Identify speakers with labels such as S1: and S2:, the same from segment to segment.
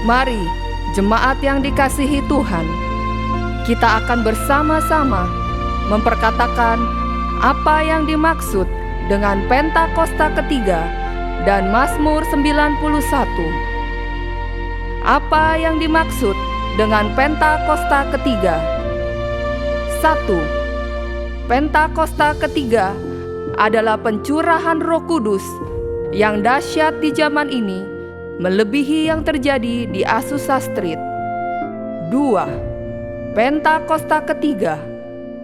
S1: Mari, jemaat yang dikasihi Tuhan, kita akan bersama-sama memperkatakan apa yang dimaksud dengan Pentakosta ketiga dan Mazmur 91. Apa yang dimaksud dengan Pentakosta ketiga? 1. Pentakosta ketiga adalah pencurahan Roh Kudus yang dahsyat di zaman ini, melebihi yang terjadi di Azusa Street. 2. Pentakosta ketiga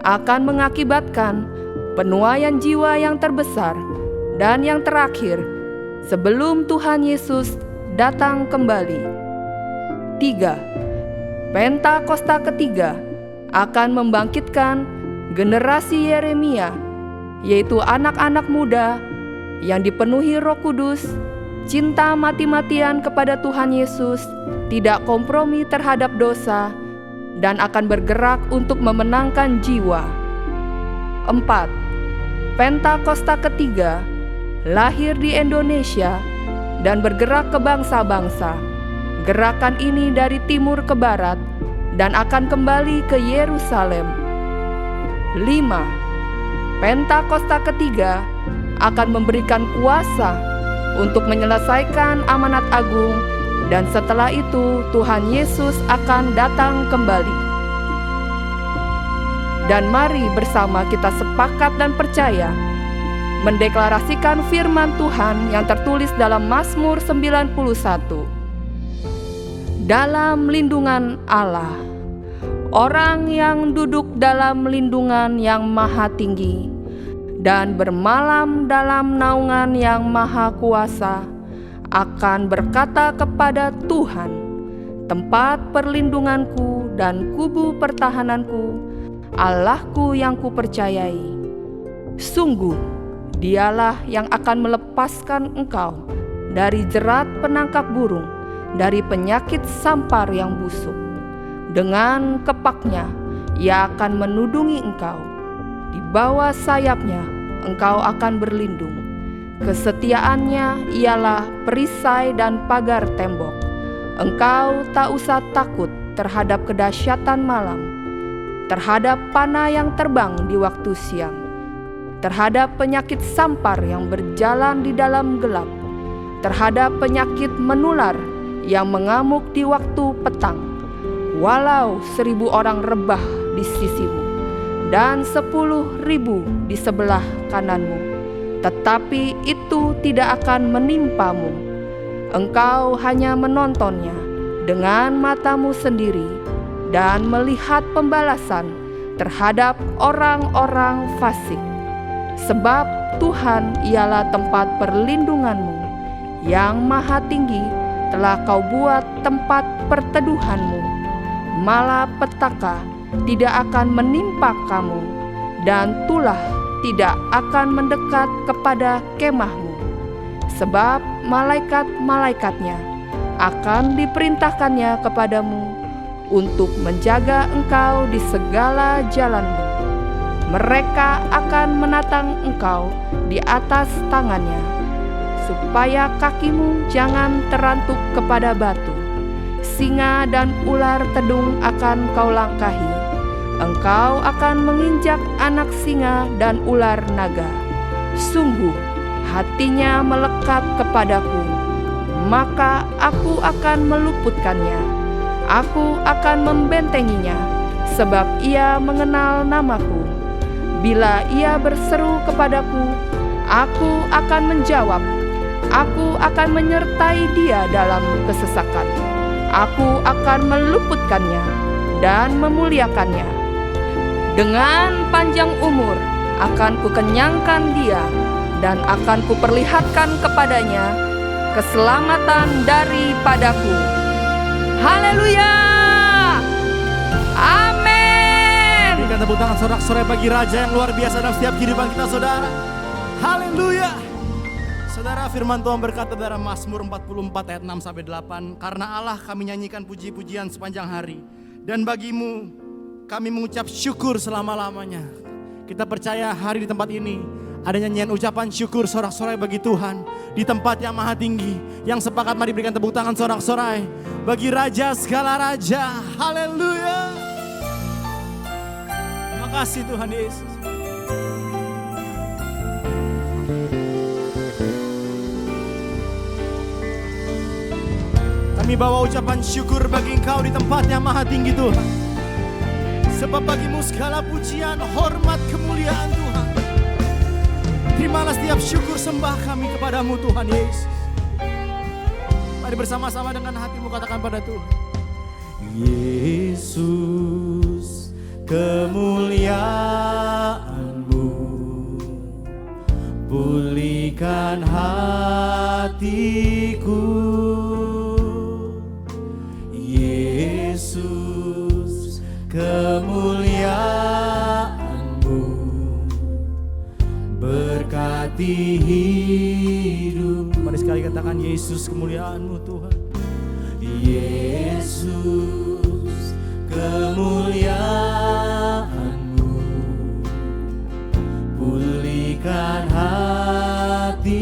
S1: akan mengakibatkan penuaian jiwa yang terbesar dan yang terakhir sebelum Tuhan Yesus datang kembali. 3. Pentakosta ketiga akan membangkitkan generasi Yeremia, yaitu anak-anak muda yang dipenuhi Roh Kudus, cinta mati-matian kepada Tuhan Yesus, tidak kompromi terhadap dosa, dan akan bergerak untuk memenangkan jiwa. 4. Pentakosta ketiga lahir di Indonesia dan bergerak ke bangsa-bangsa. Gerakan ini dari timur ke barat dan akan kembali ke Yerusalem. 5. Pentakosta ketiga akan memberikan kuasa untuk menyelesaikan amanat agung, dan setelah itu Tuhan Yesus akan datang kembali. Dan mari bersama kita sepakat dan percaya mendeklarasikan firman Tuhan yang tertulis dalam Mazmur 91. Dalam lindungan Allah, orang yang duduk dalam lindungan yang maha tinggi dan bermalam dalam naungan yang maha kuasa akan berkata kepada Tuhan, tempat perlindunganku dan kubu pertahananku, Allahku yang kupercayai. Sungguh, Dialah yang akan melepaskan engkau dari jerat penangkap burung, dari penyakit sampar yang busuk. Dengan kepaknya Ia akan menudungi engkau, di bawah sayapnya engkau akan berlindung. Kesetiaannya ialah perisai dan pagar tembok. Engkau tak usah takut terhadap kedahsyatan malam, terhadap panah yang terbang di waktu siang, terhadap penyakit sampar yang berjalan di dalam gelap, terhadap penyakit menular yang mengamuk di waktu petang. Walau 1.000 orang rebah di sisimu dan 10.000 di sebelah kananmu, tetapi itu tidak akan menimpamu. Engkau hanya menontonnya dengan matamu sendiri dan melihat pembalasan terhadap orang-orang fasik. Sebab Tuhan ialah tempat perlindunganmu, yang maha tinggi telah kau buat tempat perteduhanmu. Malapetaka tidak akan menimpa kamu, dan tulah tidak akan mendekat kepada kemahmu. Sebab malaikat-malaikatnya akan diperintahkannya kepadamu untuk menjaga engkau di segala jalanmu. Mereka akan menatang engkau di atas tangannya, supaya kakimu jangan terantuk kepada batu. Singa dan ular tedung akan kau langkahi. Engkau akan menginjak anak singa dan ular naga. Sungguh, hatinya melekat kepadaku, maka aku akan meluputkannya. Aku akan membentenginya, sebab ia mengenal namaku. Bila ia berseru kepadaku, aku akan menjawab. Aku akan menyertai dia dalam kesesakan. Aku akan meluputkannya dan memuliakannya. Dengan panjang umur akan kukenyangkan dia, dan akan kuperlihatkan kepadanya keselamatan daripadaku. Haleluya! Amin!
S2: Berikan tepuk tangan sorak-sorai bagi Raja yang luar biasa dalam setiap kehidupan kita, saudara. Haleluya! Saudara, firman Tuhan berkata dalam Mazmur 44 ayat 6-8, karena Allah kami nyanyikan puji-pujian sepanjang hari, dan bagimu kami mengucap syukur selama-lamanya. Kita percaya hari di tempat ini ada nyanyian ucapan syukur sorak-sorai bagi Tuhan di tempat yang maha tinggi. Yang sepakat mari berikan tepuk tangan sorak-sorai bagi Raja segala Raja. Haleluya. Terima kasih Tuhan Yesus. Kami bawa ucapan syukur bagi Engkau di tempat yang maha tinggi Tuhan. Sebab bagimu segala pujian, hormat, kemuliaan Tuhan. Terimalah setiap syukur sembah kami kepadamu Tuhan Yesus. Mari bersama-sama dengan hatimu katakan pada Tuhan. Yesus, kemuliaan-Mu pulihkan hatiku. Yesus, kemuliaan-Mu berkati hidup. Mari sekali katakan Yesus, kemuliaan-Mu Tuhan. Yesus, kemuliaan-Mu pulihkan hatiku.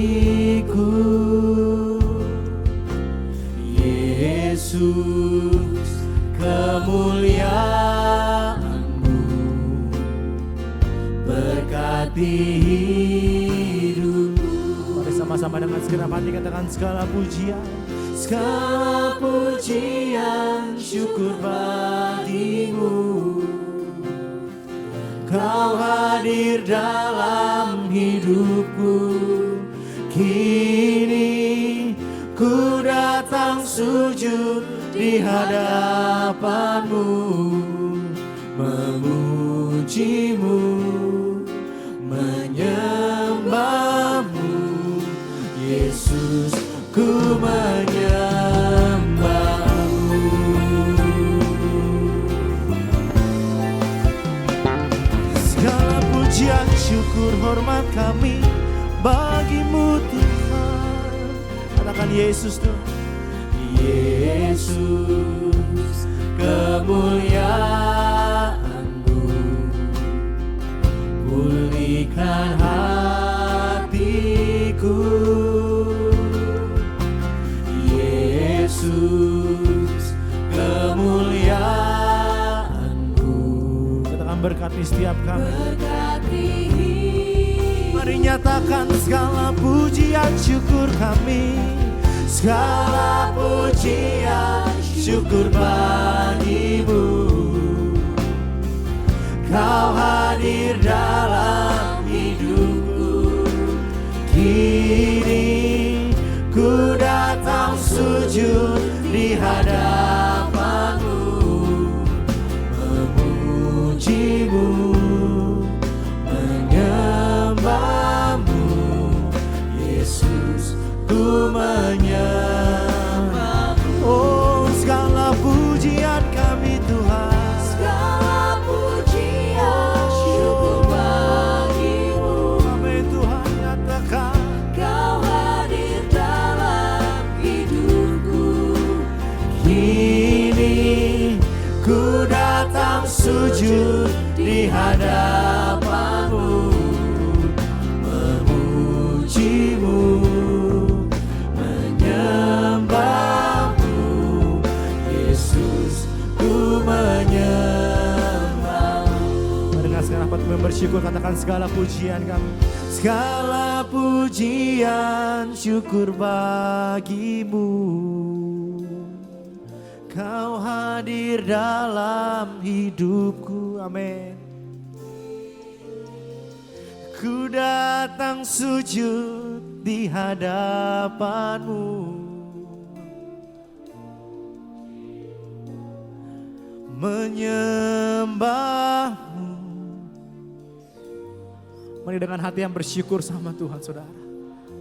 S2: Yesus, kemuliaan-Mu berkati hidup. Mari sama-sama dengan segenap hati katakan segala pujian, segala pujian, syukur bagimu. Kau hadir dalam hidupku. Kini ku datang sujud di hadapan-Mu, memuji-Mu, menyembah-Mu. Yesus, ku menyembah-Mu. Segala pujian, syukur, hormat kami bagimu Tuhan. Katakan Yesus Tuhan. Yesus, kemuliaan-Mu pulihkan hatiku. Yesus, kemuliaan-Mu. Katakan berkati setiap kami. Mari nyatakan segala pujian syukur kami. Segala pujian syukur bagimu. Kau hadir dalam hidupku. Kini ku datang sujud di hadapan-Mu, memuji-Mu, menyembah-Mu. Yesus, ku menyembah-Mu. Oh, segala pujian kami Tuhan. Segala pujian syukur bagimu. Amin Tuhan, nyatakan Kau hadir dalam hidupku. Kini ku datang sujud di hadapan-Mu, memuji-Mu, menyembah-Mu. Yesus, ku menyembah-Mu. Dengan segala hati bersyukur katakan segala pujian kami. Segala pujian syukur bagimu. Kau hadir dalam hidupku. Amin. Ku datang sujud di hadapan-Mu, menyembah-Mu. Mari dengan hati yang bersyukur sama Tuhan saudara.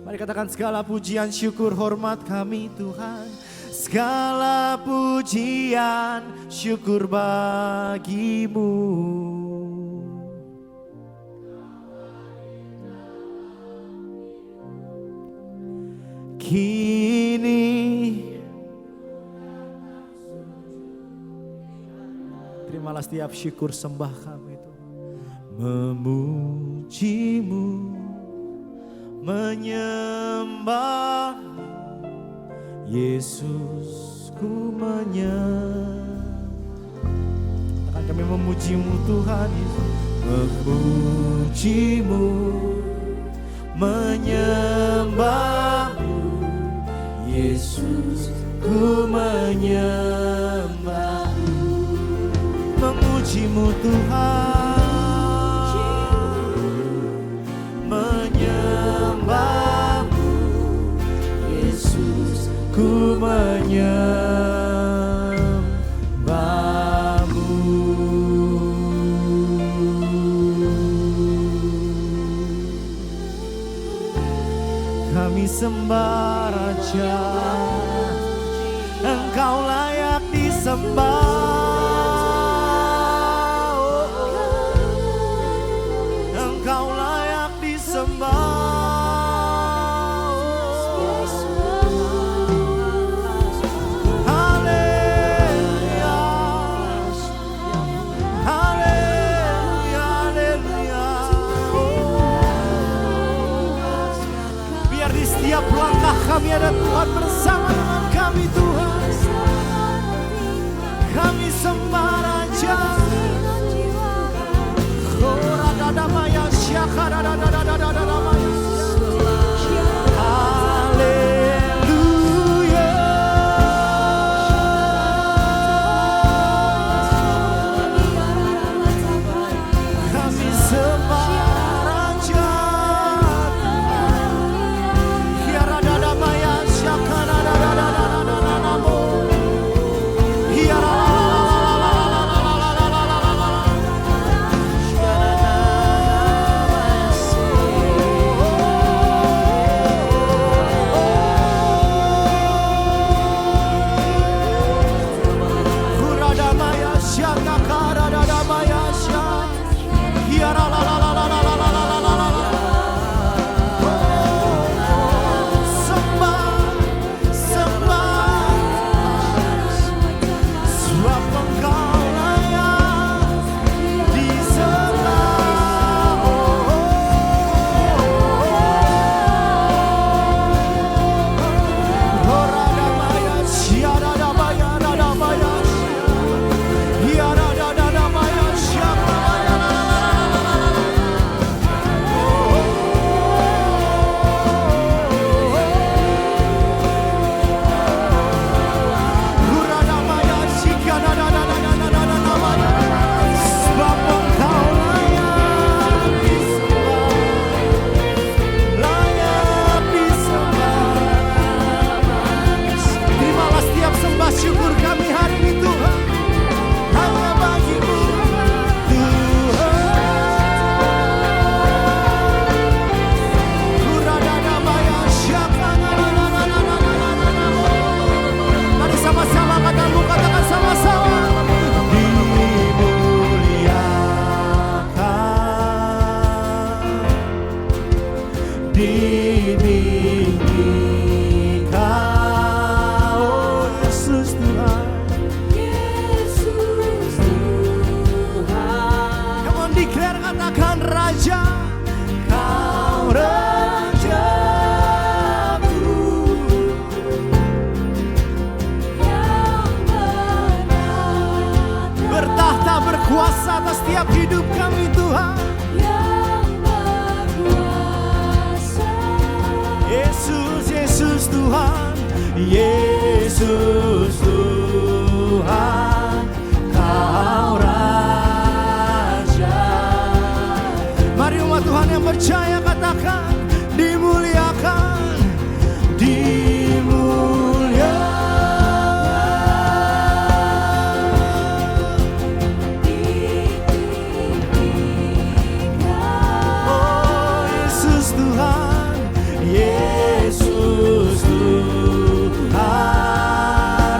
S2: Mari katakan segala pujian syukur hormat kami Tuhan. Segala pujian syukur bagimu. Kini terimalah setiap syukur sembah kami Tuhan. Memuji-Mu, menyembah-Mu. Yesus ku akan kami memuji-Mu Tuhan Yesus. Memuji-Mu, menyembah-Mu Yesus, ku menyembah-Mu. Memuji-Mu Tuhan, menyembah-Mu Yesus, ku menyembah-Mu. Kami sembah Raja, Engkau layak disembah. Engkau layak disembah. Haleluya, haleluya, haleluya. Biar di setiap langkah kami ada Tuhan bersama dengan kami Tuhan. Kami sembah Raja. Koradadamaya syakaradadadadadadamaya. Haleluya. Kami sembah Raja. Kiaradadamaya syakaradadadadadadadamo. Berkuasa atas setiap hidup kami Tuhan. Yang berkuasa. Yesus, Yesus Tuhan, Yesus Tuhan, Kau Raja. Mari umat Tuhan yang percaya katakan, dimuliakan, dimuliakan. Yesus Tuhan,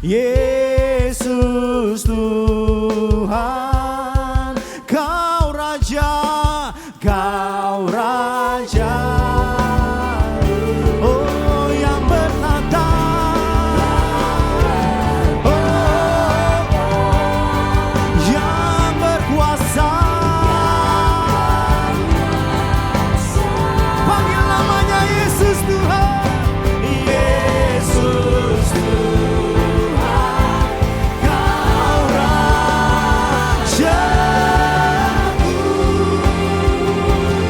S2: Yesus Tuhan, Kau Raja, Kau Raja. Oh, yang bertata, oh, yang berkuasa. Panggil namanya Yesus Tuhan, Yesus Tuhan, Kau Raja.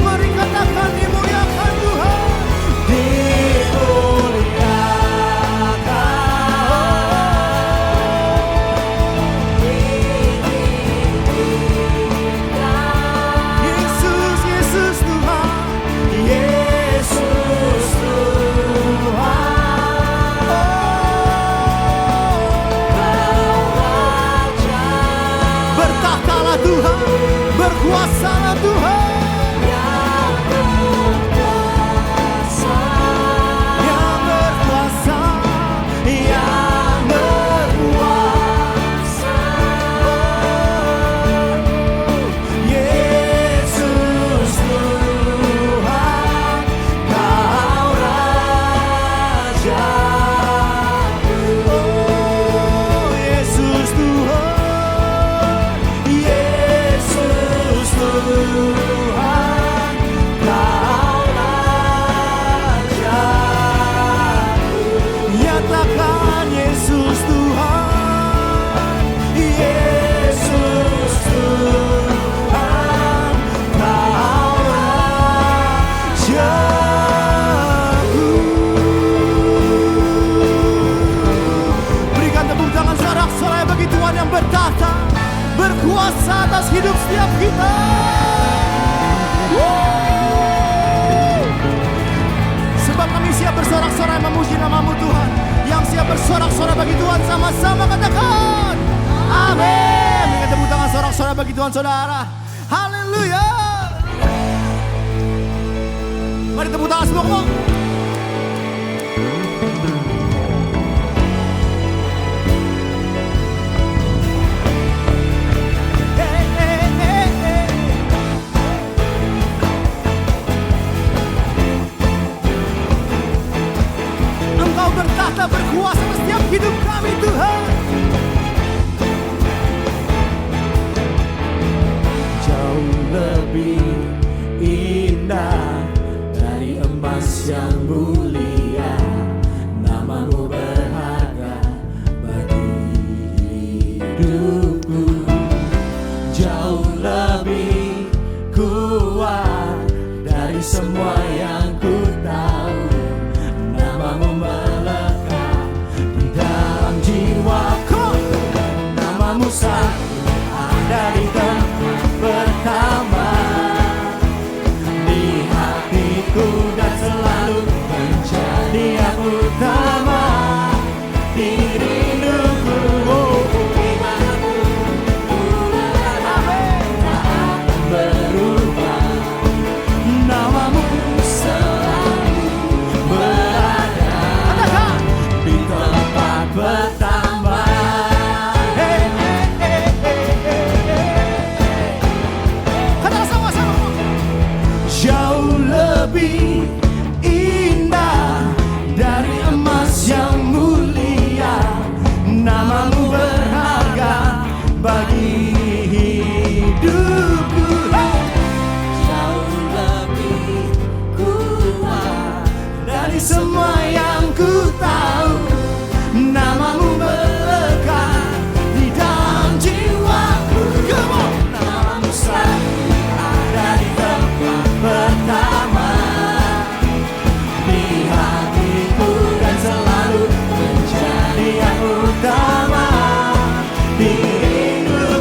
S2: Mari katakan dimuliakan Tuhan, Yesus, Yesus Tuhan, Yesus Tuhan. Bertahtalah Tuhan, berkuasalah Tuhan. Yang berkuasa, yang berkuasa. Yesus Tuhan, Kau Raja. Oh, Yesus Tuhan, Yesus Tuhan, Kau Raja. Nyatakan Yesus Tuhan, Yesus Tuhan, Kau Rajaku. Berikan tepuk tangan sorak-sorai bagi Tuhan yang bertahta, berkuasa atas hidup setiap kita. Sebab kami siap bersorak-sorai memuji nama-Mu Tuhan. Yang siap bersorak-sorai bagi Tuhan, sama-sama katakan amin. Berikan tepuk tangan sorak-sorai bagi Tuhan saudara. Haleluya. Mari tepuk tangan semua. Engkau bertahta, berkuasa atas setiap hidup kami Tuhan. Jauh lebih indah dari emas yang mulia, nama-Mu berharga bagi hidupku. Jauh lebih kuat dari semua yang ku tahu, nama-Mu melekat di dalam jiwaku. Nama-Mu selalu ada di tempat pertama di hatiku dan selalu menjadi yang utama di rinduku. Dimanapun ku berada, tak akan berubah. Nama-Mu selalu berada di tempat pertama. Katakan sama-sama. Jauh lebih indah dari emas yang mulia, nama-Mu berharga bagi hidupku. Jauh lebih kuat dari semua yang ku tahu, nama-Mu melekat di dalam jiwaku. Come on. Nama-Mu selalu ada di tempat pertama di hatiku dan selalu menjadi yang utama di rinduku.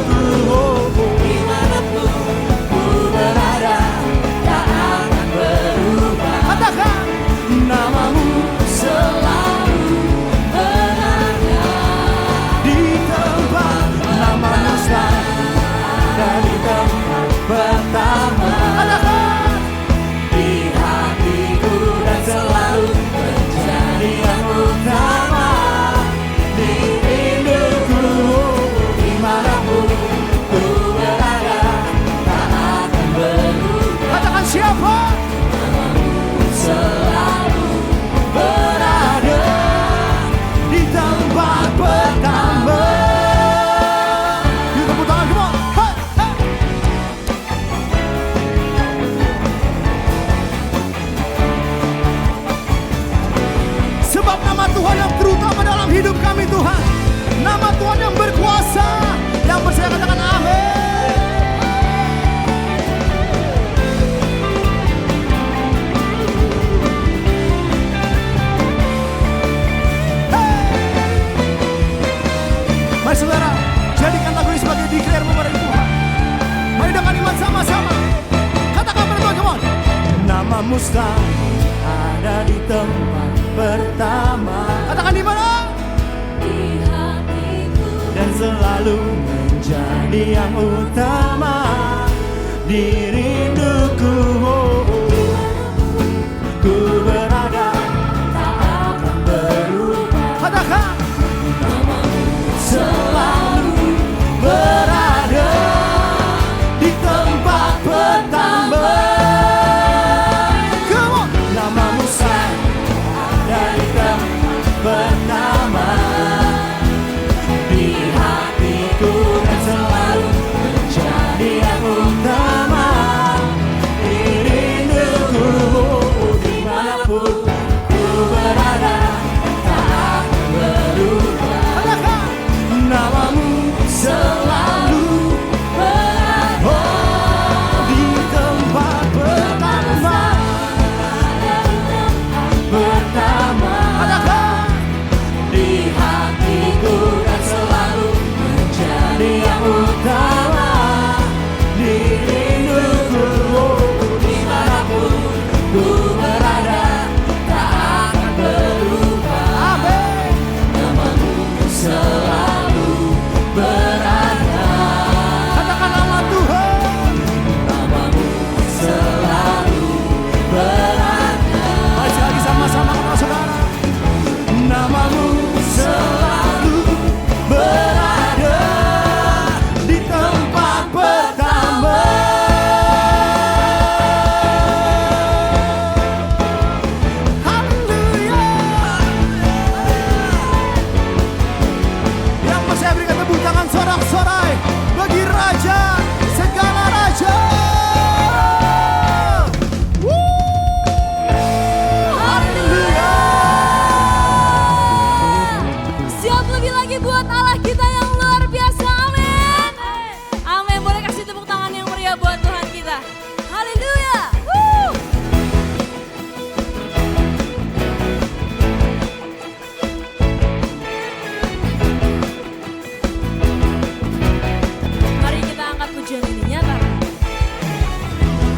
S2: saudara, jadikan lagu ini sebagai declare kepada Tuhan. Mari dengan iman sama-sama katakan pada Tuhan, come on. Namamu selalu ada di tempat pertama. Katakan di mana?
S3: Di hatiku.
S2: Dan selalu menjadi yang utama di rinduku. Ku berada tak akan berubah. Katakan selalu berada di tempat pertama. Come on. Namamu selalu ada di tempat pertama di hatiku dan selalu menjadi yang utama di rinduku. Dimanapun ku berada tak akan berubah. Katakan namamu selalu berada di tempat pertama. Pertama. Katakan di hatiku dan selalu menjadi yang utama di rinduku. Dimanapun ku berada tak akan berubah. Amin. Namamu selalu berada. Katakan nama Tuhan. Namamu selalu berada. Mari sekali lagi sama-sama kata saudara. Namamu selalu berada di tempat pertama. Haleluya. Yang percaya berikan tepuk tangan sorak-sorai bagi Raja segala raja. Haleluya.
S3: Siap lebih lagi buat Allah kita yang luar biasa. Amin. Amin. Boleh kasih tepuk tangan yang meriah buat Tuhan kita. Haleluya. Mari kita angkat pujian ini, nyatakan.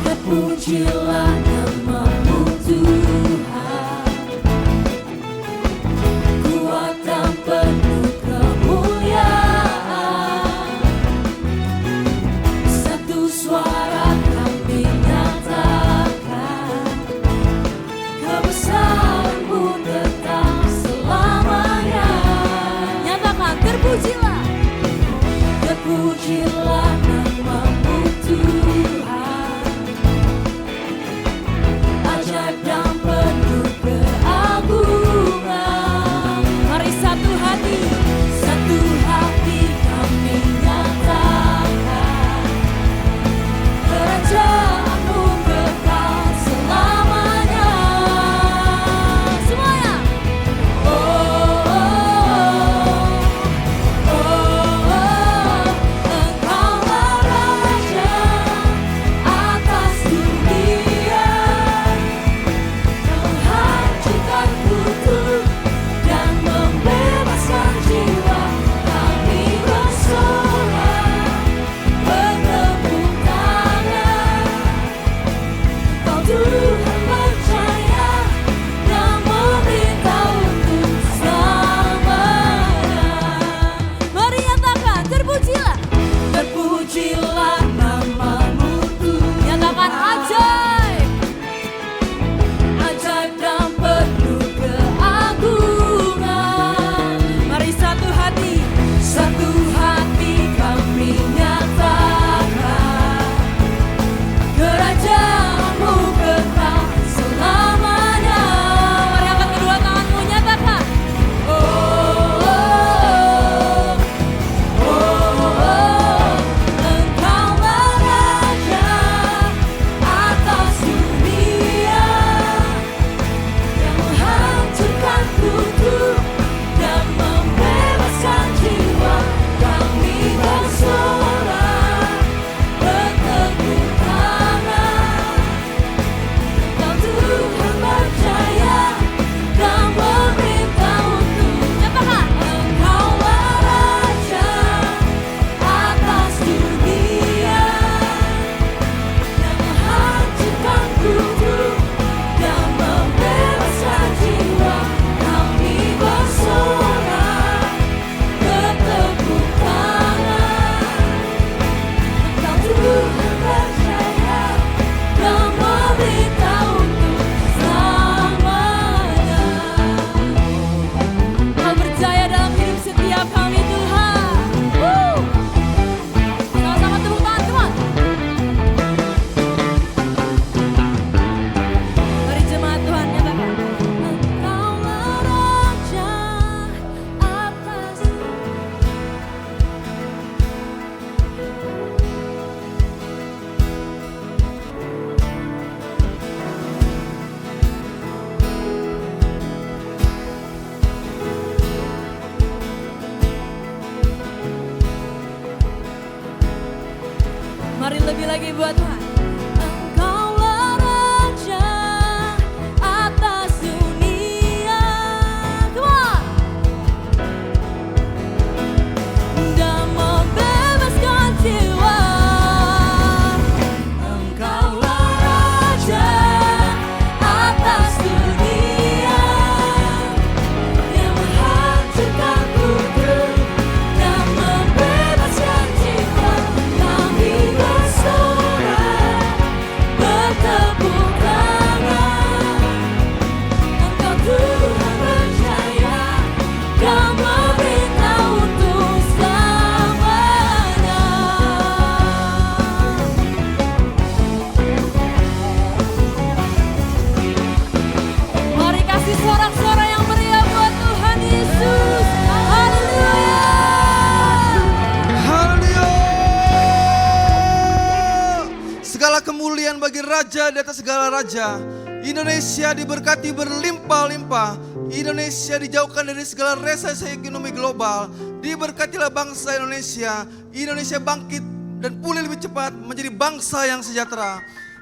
S3: Terpujilah namamu Tuhan, kuat dan penuh kemuliaan. Satu suara kami nyatakan, kebesaran-Mu tetap selamanya. Nyatakan, terpujilah. Terpujilah namamu Tuhan, ajaib dan penuh keagungan. Mari satu hati kami nyatakan, kerajaan-Mu kekal selamanya. Semuanya. Engkaulah Mari lebih lagi buat Tuhan. Engkaulah Raja atas dunia. Come on. Dan membebaskan jiwa. Engkaulah Raja atas dunia yang menghancurkan kudus dan membebaskan jiwa. Kami bersorak bertepuk tangan. Engkau Tuhan percaya dan memerintah untuk selamanya. Mari kasih sorak-sorai yang meriah buat Tuhan Yesus. Haleluya.
S4: Haleluya. Segala kemuliaan bagi Raja di atas segala raja. Indonesia diberkati berlimpah-limpah. Indonesia dijauhkan dari segala resesi ekonomi global. Diberkatilah bangsa Indonesia. Indonesia bangkit dan pulih lebih cepat menjadi bangsa yang sejahtera.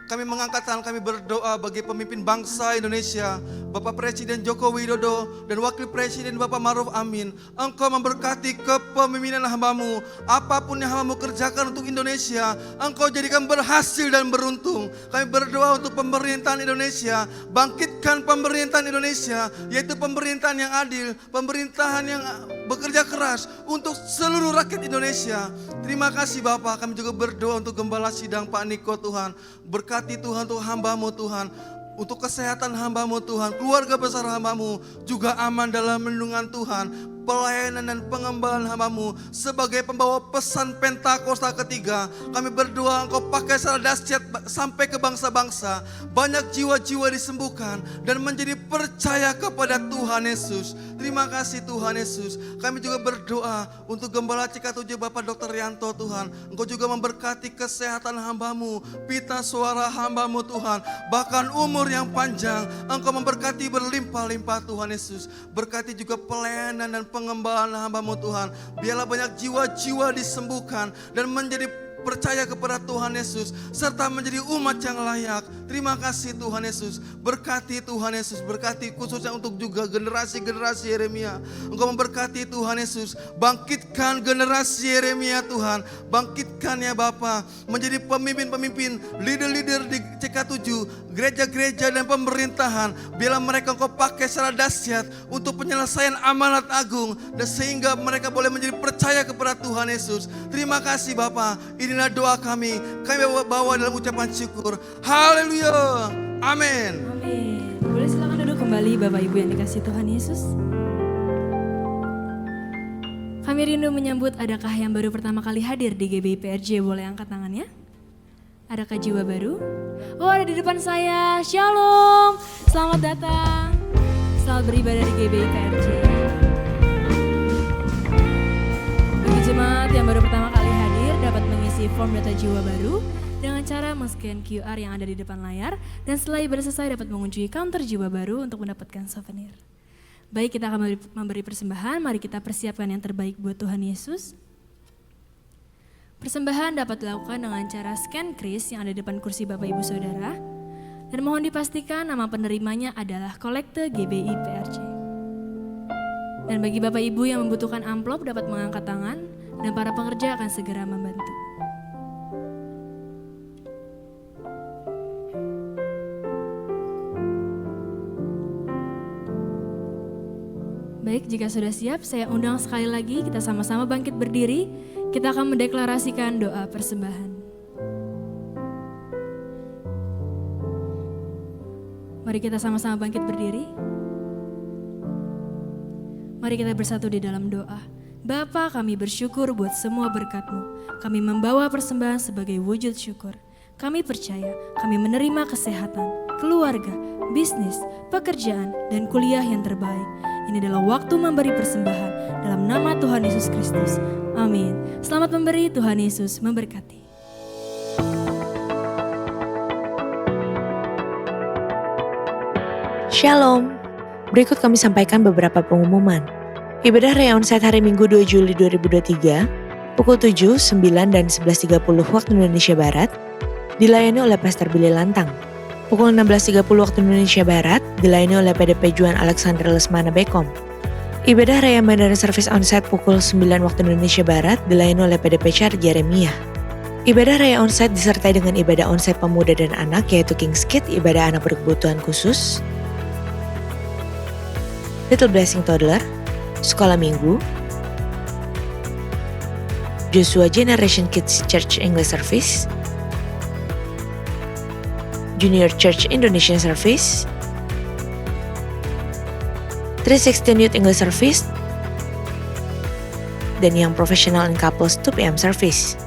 S4: Kami mengangkat tangan, kami berdoa bagi pemimpin bangsa Indonesia, Bapak Presiden Joko Widodo dan Wakil Presiden Bapak Maruf Amin. Engkau memberkati kepemimpinan hamba-Mu. Apapun yang hamba-Mu kerjakan untuk Indonesia, Engkau jadikan berhasil dan beruntung. Kami berdoa untuk pemerintahan Indonesia. Bangkitkan pemerintahan Indonesia, yaitu pemerintahan yang adil, pemerintahan yang bekerja keras untuk seluruh rakyat Indonesia. Terima kasih Bapak. Kami juga berdoa untuk Gembala Sidang Pak Niko Tuhan. Berkati Tuhan untuk hamba-Mu Tuhan. Untuk kesehatan hamba-Mu Tuhan. Keluarga besar hamba-Mu juga aman dalam lindungan Tuhan. Pelayanan dan pengembalaan hamba-Mu sebagai pembawa pesan Pentakosta ketiga. Kami berdoa Engkau pakai secara dahsyat sampai ke bangsa-bangsa. Banyak jiwa-jiwa disembuhkan dan menjadi percaya kepada Tuhan Yesus. Terima kasih Tuhan Yesus. Kami juga berdoa untuk Gembala Cikatuja Bapak Dr. Rianto Tuhan. Engkau juga memberkati kesehatan hamba-Mu, pita suara hamba-Mu Tuhan. Bahkan umur yang panjang. Engkau memberkati berlimpah-limpah Tuhan Yesus. Berkati juga pelayanan dan pengembalaan hamba-Mu Tuhan. Biarlah banyak jiwa-jiwa disembuhkan dan menjadi percaya kepada Tuhan Yesus serta menjadi umat yang layak. Terima kasih Tuhan Yesus. Berkati Tuhan Yesus, berkati khususnya untuk juga generasi-generasi Yeremia. Engkau memberkati Tuhan Yesus. Bangkitkan generasi Yeremia Tuhan. Bangkitkan ya Bapa menjadi pemimpin-pemimpin, leader-leader di CK7, gereja-gereja dan pemerintahan. Biarlah mereka Engkau pakai secara dahsyat untuk penyelesaian amanat agung dan sehingga mereka boleh menjadi percaya kepada Tuhan Yesus. Terima kasih Bapa. Inilah doa kami bawa dalam ucapan syukur. Haleluya. Amin.
S3: Amin. Boleh silakan duduk kembali Bapak Ibu yang dikasihi Tuhan Yesus. Kami rindu menyambut adakah yang baru pertama kali hadir di GBI PRJ, boleh angkat tangannya? Adakah jiwa baru? Oh, ada di depan saya. Shalom. Selamat datang. Selamat beribadah di GBI PRJ. Bagi jemaat yang baru pertama kali hadir dapat mengisi form data jiwa baru dengan cara men-scan QR yang ada di depan layar dan setelah ibadah selesai dapat mengunjungi counter jiwa baru untuk mendapatkan souvenir. Baik, kita akan memberi persembahan. Mari kita persiapkan yang terbaik buat Tuhan Yesus. Persembahan dapat dilakukan dengan cara scan kris yang ada di depan kursi Bapak Ibu Saudara. Dan mohon dipastikan nama penerimanya adalah Kolekte GBI PRJ. Dan bagi Bapak Ibu yang membutuhkan amplop dapat mengangkat tangan dan para pengerja akan segera membantu. Baik, jika sudah siap, saya undang sekali lagi kita sama-sama bangkit berdiri. Kita akan mendeklarasikan doa persembahan. Mari kita sama-sama bangkit berdiri. Mari kita bersatu di dalam doa. Bapa, kami bersyukur buat semua berkat-Mu. Kami membawa persembahan sebagai wujud syukur. Kami percaya, kami menerima kesehatan, keluarga, bisnis, pekerjaan, dan kuliah yang terbaik. Ini adalah waktu memberi persembahan dalam nama Tuhan Yesus Kristus. Amin. Selamat memberi, Tuhan Yesus memberkati.
S5: Shalom. Berikut kami sampaikan beberapa pengumuman. Ibadah Reonsite hari Minggu 2 Juli 2023 Pukul 7, 9, dan 11.30 waktu Indonesia Barat dilayani oleh Pastor Billy Lantang. Pukul 16.30 waktu Indonesia Barat dilayani oleh PDP Juan Alexander Lesmana Bekom. Ibadah Raya Mandarin Service Onsite pukul 9 waktu Indonesia Barat dilayani oleh PDP Char Jeremia. Ibadah Raya Onsite disertai dengan ibadah onsite pemuda dan anak yaitu King's Kid, ibadah anak berkebutuhan khusus, Little Blessing Toddler, Sekolah Minggu, Joshua Generation Kids Church English Service, Junior Church Indonesian Service, 316 Youth English Service, dan yang Professional and Couples 2 PM Service.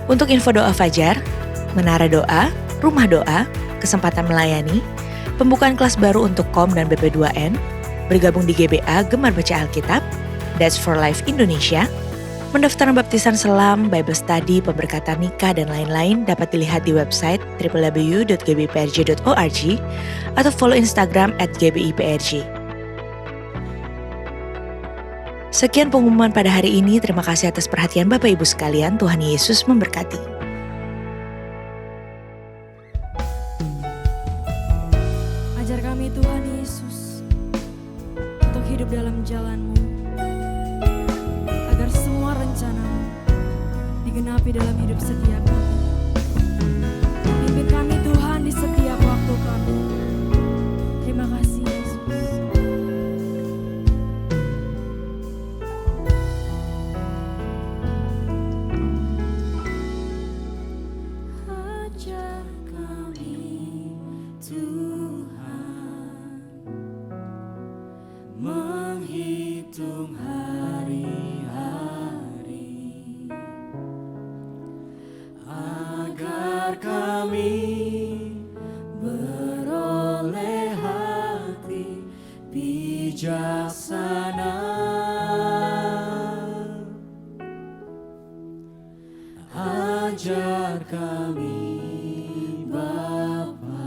S5: Untuk info doa fajar, menara doa, rumah doa, kesempatan melayani, pembukaan kelas baru untuk KOM dan BP2N, bergabung di GBA Gemar Baca Alkitab, That's for Life Indonesia, pendaftaran baptisan selam, Bible study, pemberkatan nikah, dan lain-lain dapat dilihat di website www.gbprj.org atau follow Instagram @gbIPRJ. Sekian pengumuman pada hari ini. Terima kasih atas perhatian Bapak Ibu sekalian. Tuhan Yesus memberkati.
S3: Ajar kami Tuhan Yesus untuk hidup dalam jalan-Mu, agar semua rencana-Mu digenapi dalam hidup setiap kami. Pimpin kami Tuhan di setiap waktu kami. Terima kasih Yesus. Ajar kami Tuhan menghitung hari-hari, agar kami beroleh hati bijaksana. Ajar kami Bapa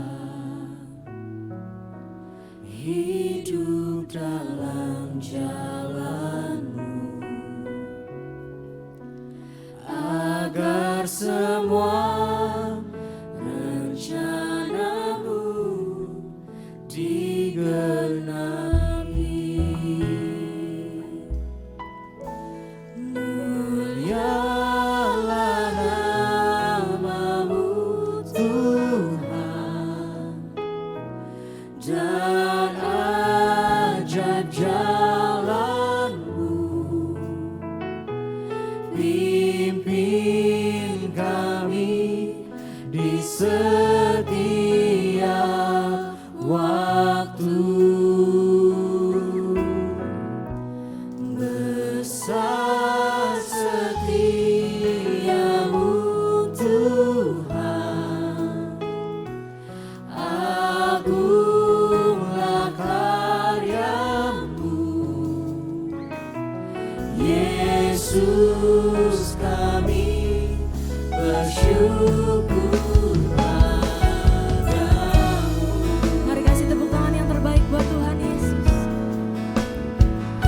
S3: hidup dalam jalan-Mu, agar semua rencana-Mu digenapi. Mulialah nama-Mu Tuhan, dan ajaib jalan-Mu. Pimpin kami di setiap waktu. Besar setiamu Tuhan, agunglah karya-Mu. Yesus kami bersyukur padamu. Mari kasih tepuk tangan yang terbaik buat Tuhan Yesus.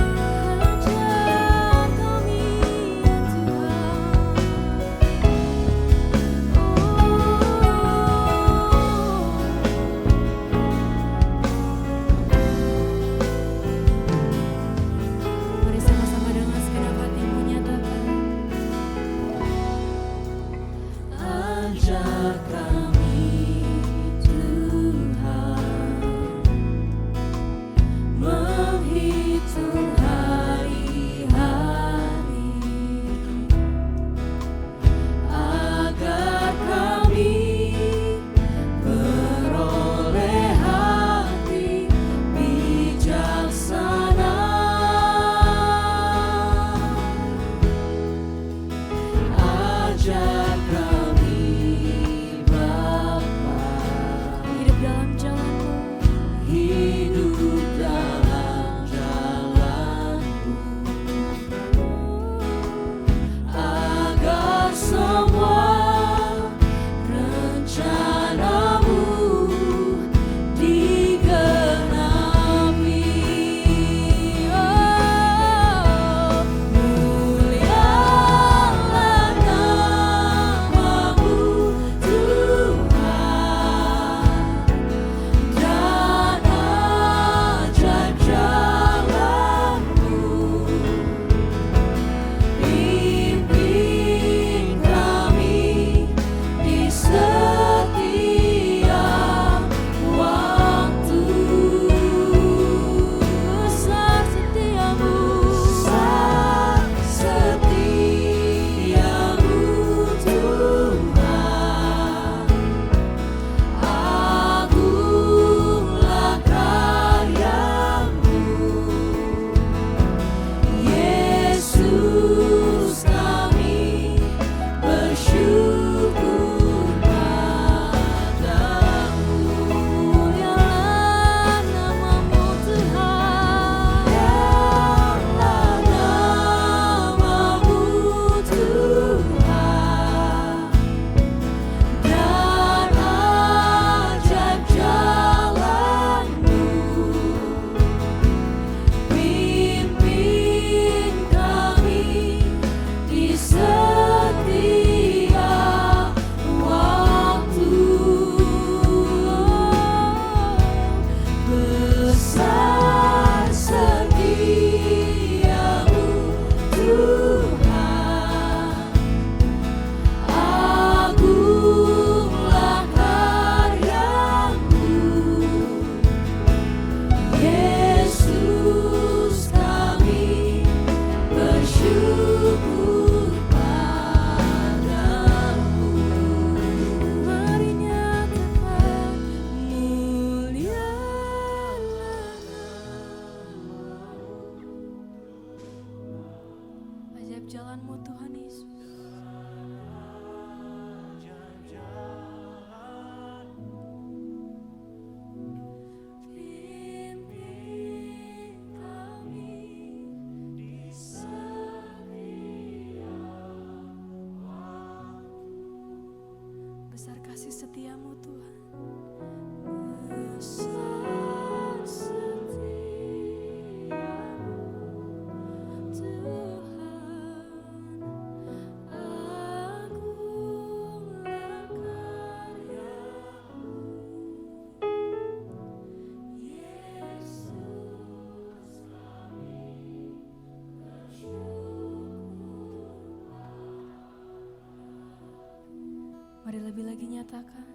S3: Ajar kami ya Tuhan. Mari sama-sama dengan segenap hati menyatakan jalan-Mu Tuhan Yesus. Pimpin kami di setiap waktu. Besar kasih setia-Mu Tuhan. Besar setia-Mu Tuhan, agunglah karya-Mu, Yesus kami bersyukur. Mari lebih lagi nyatakan.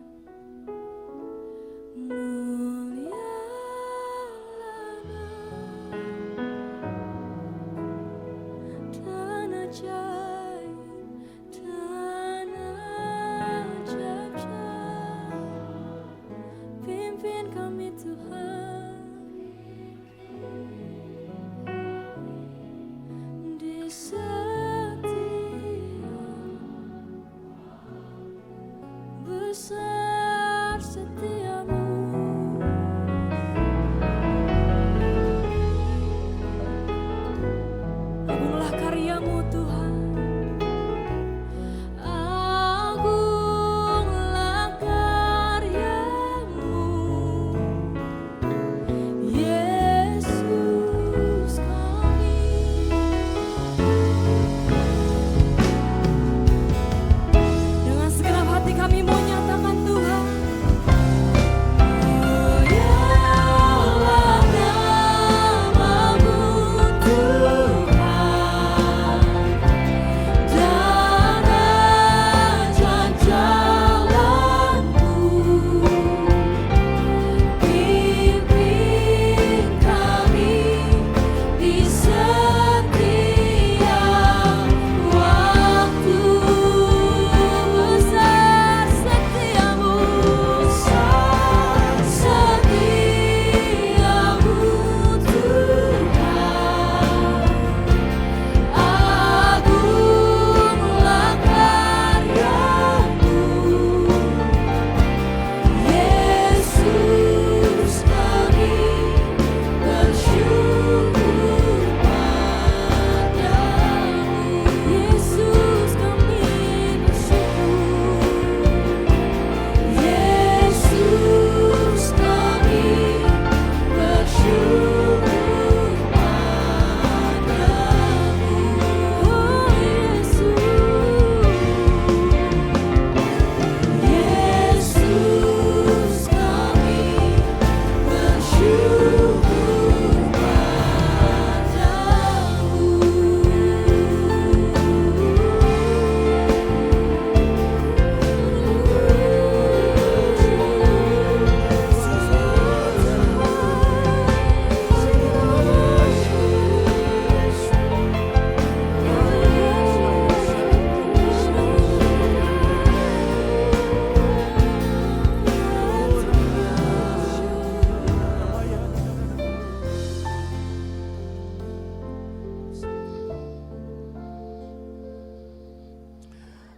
S3: Pimpin kami Tuhan di setiap besar setia-Mu. Agunglah karya-Mu Tuhan. Agunglah karya-Mu, Yesus kami. Dengan segenap hati kami mau nyatakan Tuhan.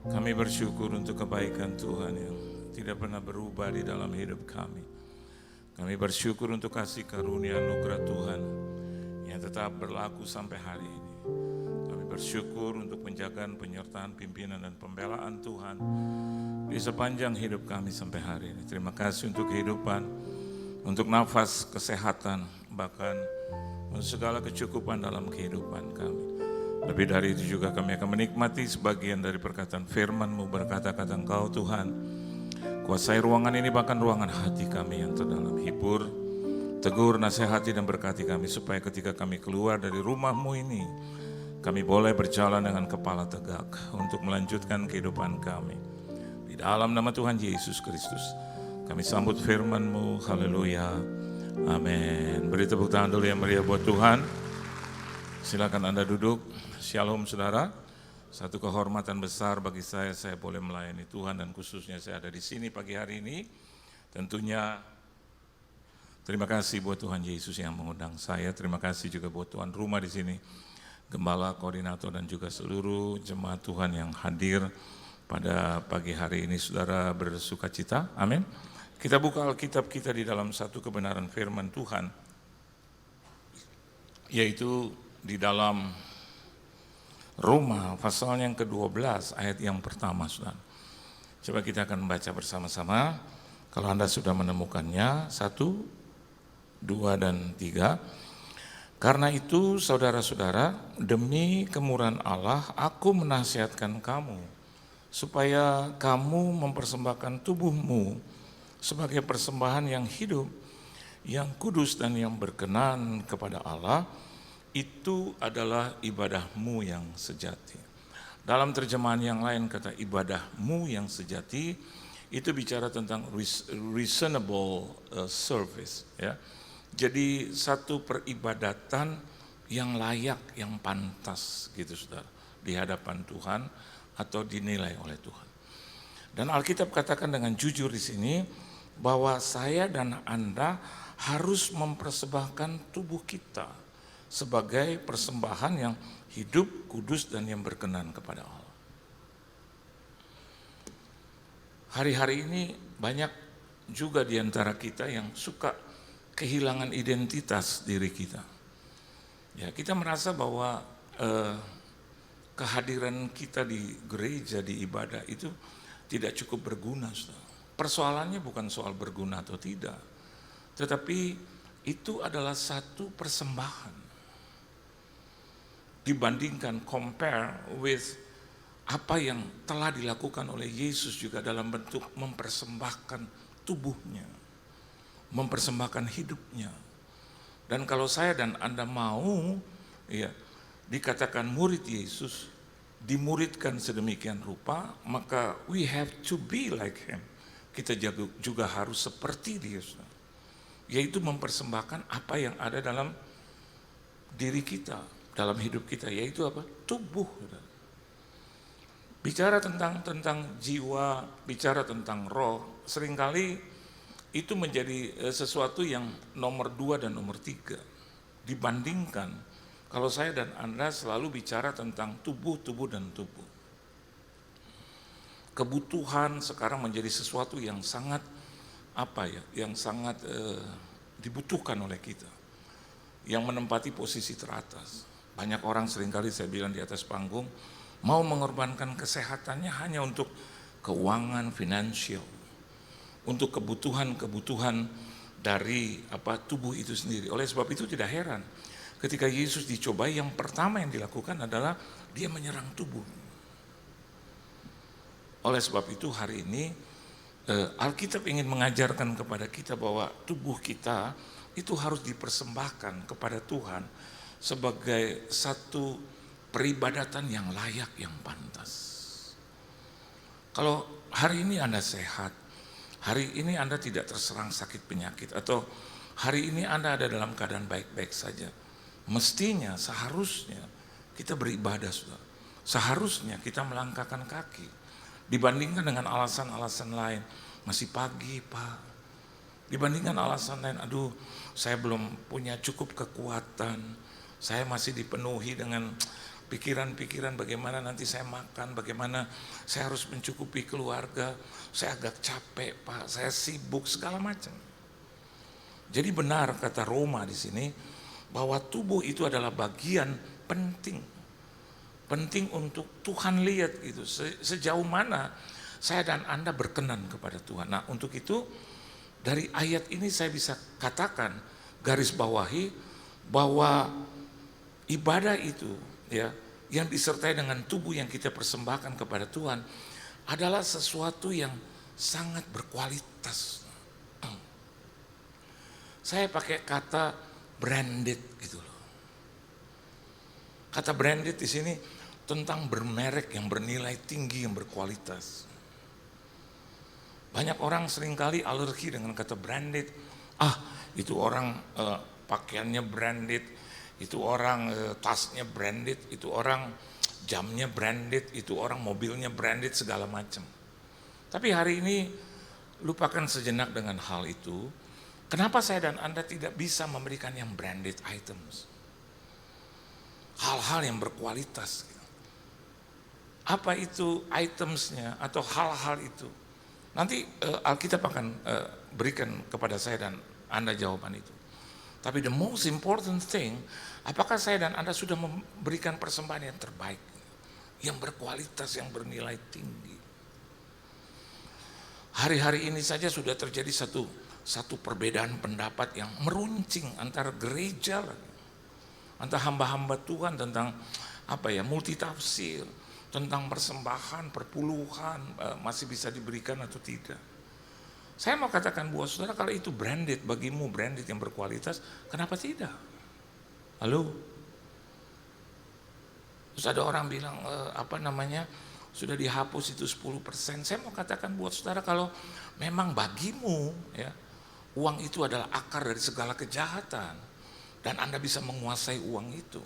S6: Kami bersyukur untuk kebaikan Tuhan yang tidak pernah berubah di dalam hidup kami. Kami bersyukur untuk kasih karunia anugerah Tuhan yang tetap berlaku sampai hari ini. Kami bersyukur untuk penjagaan, penyertaan, pimpinan, dan pembelaan Tuhan di sepanjang hidup kami sampai hari ini. Terima kasih untuk kehidupan, untuk nafas, kesehatan, bahkan untuk segala kecukupan dalam kehidupan kami. Lebih dari itu juga kami akan menikmati sebagian dari perkataan firman-Mu, berkata-kata Engkau Tuhan. Kuasai ruangan ini, bahkan ruangan hati kami yang terdalam. Hibur, tegur, nasihati, dan berkati kami supaya ketika kami keluar dari rumah-Mu ini, kami boleh berjalan dengan kepala tegak untuk melanjutkan kehidupan kami. Di dalam nama Tuhan Yesus Kristus, kami sambut firman-Mu. Haleluya. Amin. Beri tepuk tangan dulu yang meriah buat Tuhan. Silakan Anda duduk. Shalom saudara. Satu kehormatan besar bagi saya boleh melayani Tuhan dan khususnya saya ada di sini pagi hari ini. Tentunya terima kasih buat Tuhan Yesus yang mengundang saya. Terima kasih juga buat Tuhan rumah di sini, gembala, koordinator, dan juga seluruh jemaat Tuhan yang hadir pada pagi hari ini. Saudara bersuka cita, amin. Kita buka Alkitab kita di dalam satu kebenaran firman Tuhan, yaitu di dalam Roma pasal yang ke-12 ayat yang pertama, saudara. Coba kita akan membaca bersama-sama. Kalau Anda sudah menemukannya, 1, 2, dan 3. Karena itu saudara-saudara, demi kemurahan Allah, aku menasihatkan kamu, supaya kamu mempersembahkan tubuhmu sebagai persembahan yang hidup, yang kudus dan yang berkenan kepada Allah. Itu adalah ibadahmu yang sejati. Dalam terjemahan yang lain kata ibadahmu yang sejati itu bicara tentang reasonable service, ya. Jadi satu peribadatan yang layak, yang pantas gitu saudara, di hadapan Tuhan atau dinilai oleh Tuhan. Dan Alkitab katakan dengan jujur di sini bahwa saya dan Anda harus mempersembahkan tubuh kita sebagai persembahan yang hidup, kudus, dan yang berkenan kepada Allah. Hari-hari ini banyak juga di antara kita yang suka kehilangan identitas diri kita. Ya, kita merasa bahwa kehadiran kita di gereja, di ibadah itu tidak cukup berguna. Persoalannya bukan soal berguna atau tidak, tetapi itu adalah satu persembahan. Dibandingkan, compare with apa yang telah dilakukan oleh Yesus juga dalam bentuk mempersembahkan tubuhnya, mempersembahkan hidupnya. Dan kalau saya dan Anda mau ya dikatakan murid Yesus, dimuridkan sedemikian rupa, maka we have to be like him. Kita juga harus seperti dia, yaitu mempersembahkan apa yang ada dalam diri kita, dalam hidup kita, yaitu apa? Tubuh. Bicara tentang jiwa, bicara tentang roh, seringkali itu menjadi sesuatu yang nomor 2 dan nomor 3 dibandingkan kalau saya dan Anda selalu bicara tentang tubuh dan tubuh. Kebutuhan sekarang menjadi sesuatu yang sangat yang sangat dibutuhkan oleh kita, yang menempati posisi teratas. Banyak orang seringkali saya bilang di atas panggung mau mengorbankan kesehatannya hanya untuk keuangan, finansial, untuk kebutuhan dari tubuh itu sendiri. Oleh sebab itu tidak heran ketika Yesus dicobai, yang pertama yang dilakukan adalah dia menyerang tubuh. Oleh sebab itu hari ini Alkitab ingin mengajarkan kepada kita bahwa tubuh kita itu harus dipersembahkan kepada Tuhan sebagai satu peribadatan yang layak, yang pantas. Kalau hari ini Anda sehat, hari ini Anda tidak terserang sakit penyakit, atau hari ini Anda ada dalam keadaan baik-baik saja, mestinya, seharusnya kita beribadah, saudara. Seharusnya kita melangkahkan kaki, dibandingkan dengan alasan-alasan lain. Masih pagi, Pak. Dibandingkan alasan lain, aduh saya belum punya cukup kekuatan, saya masih dipenuhi dengan pikiran-pikiran bagaimana nanti saya makan, bagaimana saya harus mencukupi keluarga, saya agak capek Pak, saya sibuk segala macam. Jadi benar kata Roma di sini bahwa tubuh itu adalah bagian penting untuk Tuhan lihat gitu, sejauh mana saya dan Anda berkenan kepada Tuhan. Nah untuk itu dari ayat ini saya bisa katakan, garis bawahi bahwa ibadah itu ya yang disertai dengan tubuh yang kita persembahkan kepada Tuhan adalah sesuatu yang sangat berkualitas. Saya pakai kata branded gitu loh. Kata branded di sini tentang bermerek yang bernilai tinggi, yang berkualitas. Banyak orang seringkali alergi dengan kata branded. Itu orang pakaiannya branded, itu orang tasnya branded, itu orang jamnya branded, itu orang mobilnya branded, segala macam. Tapi hari ini lupakan sejenak dengan hal itu. Kenapa saya dan Anda tidak bisa memberikan yang branded items? Hal-hal yang berkualitas. Apa itu itemsnya atau hal-hal itu? Nanti Alkitab akan berikan kepada saya dan Anda jawaban itu. Tapi the most important thing, apakah saya dan Anda sudah memberikan persembahan yang terbaik, yang berkualitas, yang bernilai tinggi. Hari-hari ini saja sudah terjadi satu perbedaan pendapat yang meruncing antara gereja, antara hamba-hamba Tuhan tentang multitafsir, tentang persembahan, perpuluhan masih bisa diberikan atau tidak. Saya mau katakan buat saudara, kalau itu branded bagimu, branded yang berkualitas, kenapa tidak? Halo? Terus ada orang bilang sudah dihapus itu 10%. Saya mau katakan buat saudara, kalau memang bagimu ya, uang itu adalah akar dari segala kejahatan dan Anda bisa menguasai uang itu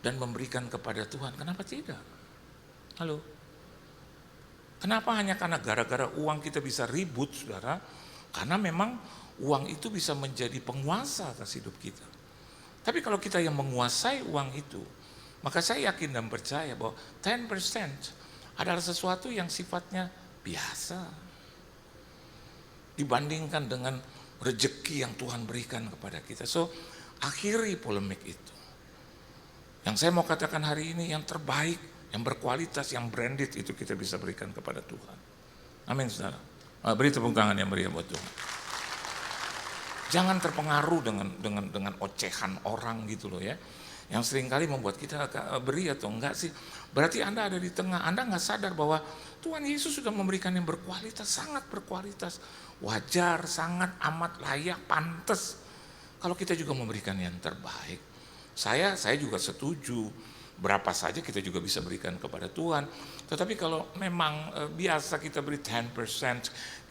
S6: dan memberikan kepada Tuhan, kenapa tidak? Halo? Kenapa hanya karena gara-gara uang kita bisa ribut, saudara? Karena memang uang itu bisa menjadi penguasa atas hidup kita. Tapi kalau kita yang menguasai uang itu, maka saya yakin dan percaya bahwa 10% adalah sesuatu yang sifatnya biasa dibandingkan dengan rezeki yang Tuhan berikan kepada kita. So, akhiri polemik itu. Yang saya mau katakan hari ini, yang terbaik, yang berkualitas, yang branded itu kita bisa berikan kepada Tuhan. Amin, saudara. Beri tepuk tangan yang meriah buat Tuhan. Jangan terpengaruh dengan ocehan orang gitu loh ya, yang seringkali membuat kita beri atau enggak sih. Berarti Anda ada di tengah, Anda nggak sadar bahwa Tuhan Yesus sudah memberikan yang berkualitas, sangat berkualitas, wajar, sangat amat layak, pantas. Kalau kita juga memberikan yang terbaik, saya juga setuju. Berapa saja kita juga bisa berikan kepada Tuhan. Tetapi kalau memang biasa kita beri 10%,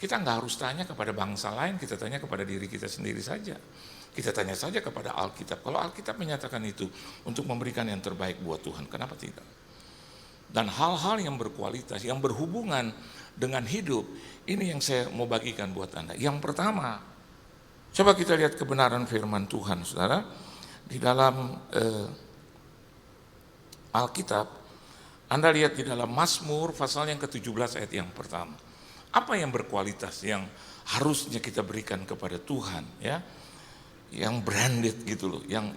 S6: kita nggak harus tanya kepada bangsa lain, kita tanya kepada diri kita sendiri saja. Kita tanya saja kepada Alkitab. Kalau Alkitab menyatakan itu untuk memberikan yang terbaik buat Tuhan, kenapa tidak? Dan hal-hal yang berkualitas, yang berhubungan dengan hidup, ini yang saya mau bagikan buat Anda. Yang pertama, coba kita lihat kebenaran firman Tuhan, saudara. Di dalam Alkitab, Anda lihat di dalam Mazmur pasal yang ke-17 ayat yang pertama. Apa yang berkualitas yang harusnya kita berikan kepada Tuhan ya? Yang branded gitu loh, yang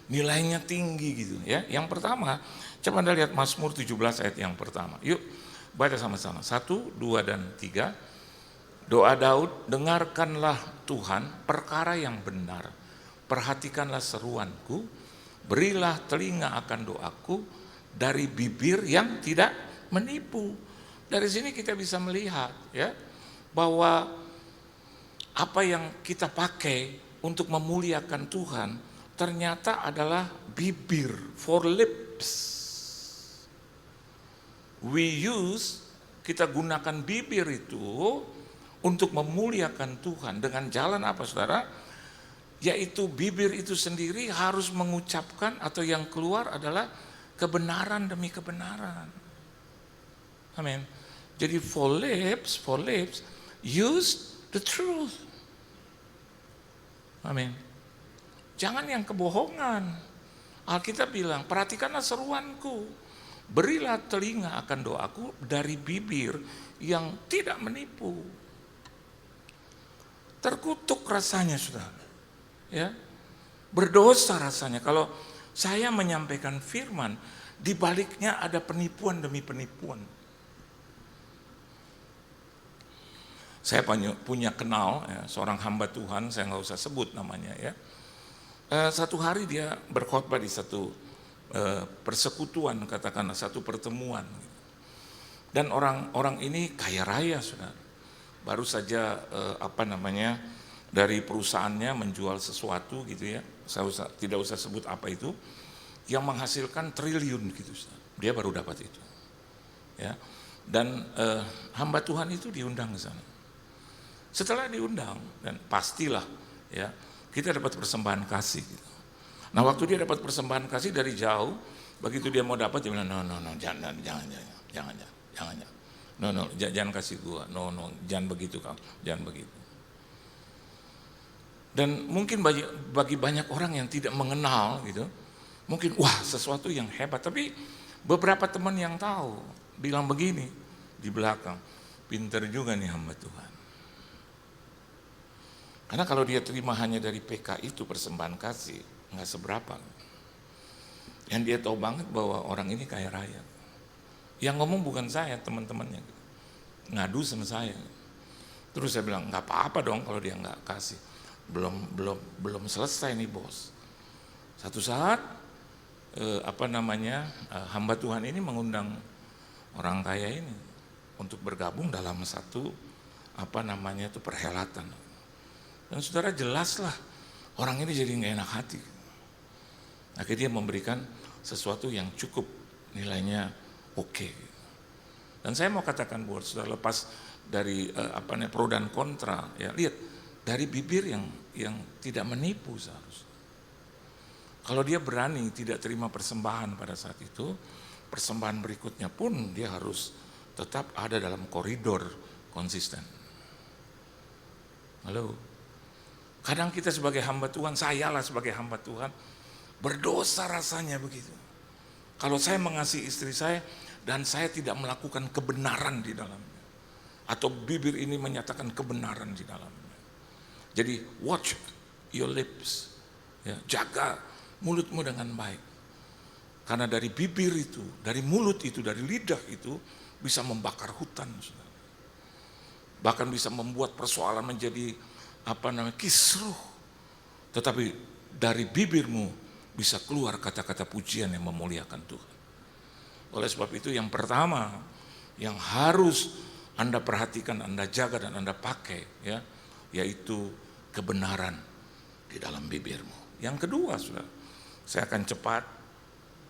S6: nilainya tinggi gitu ya. Yang pertama, coba Anda lihat Mazmur 17 ayat yang pertama. Yuk, baca sama-sama. 1, 2, dan 3. Doa Daud, dengarkanlah Tuhan perkara yang benar. Perhatikanlah seruanku. Berilah telinga akan doaku dari bibir yang tidak menipu. Dari sini kita bisa melihat ya bahwa apa yang kita pakai untuk memuliakan Tuhan ternyata adalah bibir, for lips. Kita gunakan bibir itu untuk memuliakan Tuhan dengan jalan apa, saudara? Yaitu bibir itu sendiri harus mengucapkan atau yang keluar adalah kebenaran demi kebenaran. Amin. Jadi for lips, use the truth. Amin. Jangan yang kebohongan. Alkitab bilang, perhatikanlah seruanku, berilah telinga akan doaku dari bibir yang tidak menipu. Terkutuk rasanya, saudara. Ya, berdosa rasanya kalau saya menyampaikan firman, di baliknya ada penipuan demi penipuan. Saya punya kenal ya, seorang hamba Tuhan, saya nggak usah sebut namanya ya. Satu hari dia berkhotbah di satu persekutuan, katakanlah satu pertemuan. Dan orang ini kaya raya, saudara. Baru saja dari perusahaannya menjual sesuatu gitu ya. Saya tidak usah sebut apa itu, yang menghasilkan triliun gitu, saudara. Dia baru dapat itu. Ya. Dan hamba Tuhan itu diundang ke sana. Setelah diundang, dan pastilah ya, kita dapat persembahan kasih gitu. Nah, waktu dia dapat persembahan kasih dari jauh, begitu dia mau dapat dia bilang, no, jangan, jangan kasih gua, jangan begitu kau, jangan begitu. Dan mungkin bagi banyak orang yang tidak mengenal gitu, mungkin wah sesuatu yang hebat, tapi beberapa teman yang tahu bilang begini di belakang, pinter juga nih hamba Tuhan. Karena kalau dia terima hanya dari PK itu persembahan kasih, nggak seberapa. Yang dia tahu banget bahwa orang ini kaya raya. Yang ngomong bukan saya, teman-temannya. Ngadu sama saya. Terus saya bilang, nggak apa-apa dong kalau dia nggak kasih. Belum selesai nih bos. Satu saat, hamba Tuhan ini mengundang orang kaya ini untuk bergabung dalam satu perhelatan. Dan saudara jelaslah orang ini jadi nggak enak hati. Akhirnya dia memberikan sesuatu yang cukup nilainya oke. Dan saya mau katakan buat saudara, lepas dari pro dan kontra, ya lihat dari bibir yang tidak menipu seharusnya. Kalau dia berani tidak terima persembahan pada saat itu, persembahan berikutnya pun dia harus tetap ada dalam koridor konsisten. Halo. Kadang kita sebagai hamba Tuhan, sayalah sebagai hamba Tuhan, berdosa rasanya begitu. Kalau saya mengasihi istri saya dan saya tidak melakukan kebenaran di dalamnya, atau bibir ini menyatakan kebenaran di dalamnya. Jadi watch your lips, ya, jaga mulutmu dengan baik. Karena dari bibir itu, dari mulut itu, dari lidah itu bisa membakar hutan, saudara. Bahkan bisa membuat persoalan menjadi kisruh. Tetapi dari bibirmu bisa keluar kata-kata pujian yang memuliakan Tuhan. Oleh sebab itu yang pertama yang harus Anda perhatikan, Anda jaga dan Anda pakai ya, yaitu kebenaran di dalam bibirmu. Yang kedua, saudara, saya akan cepat.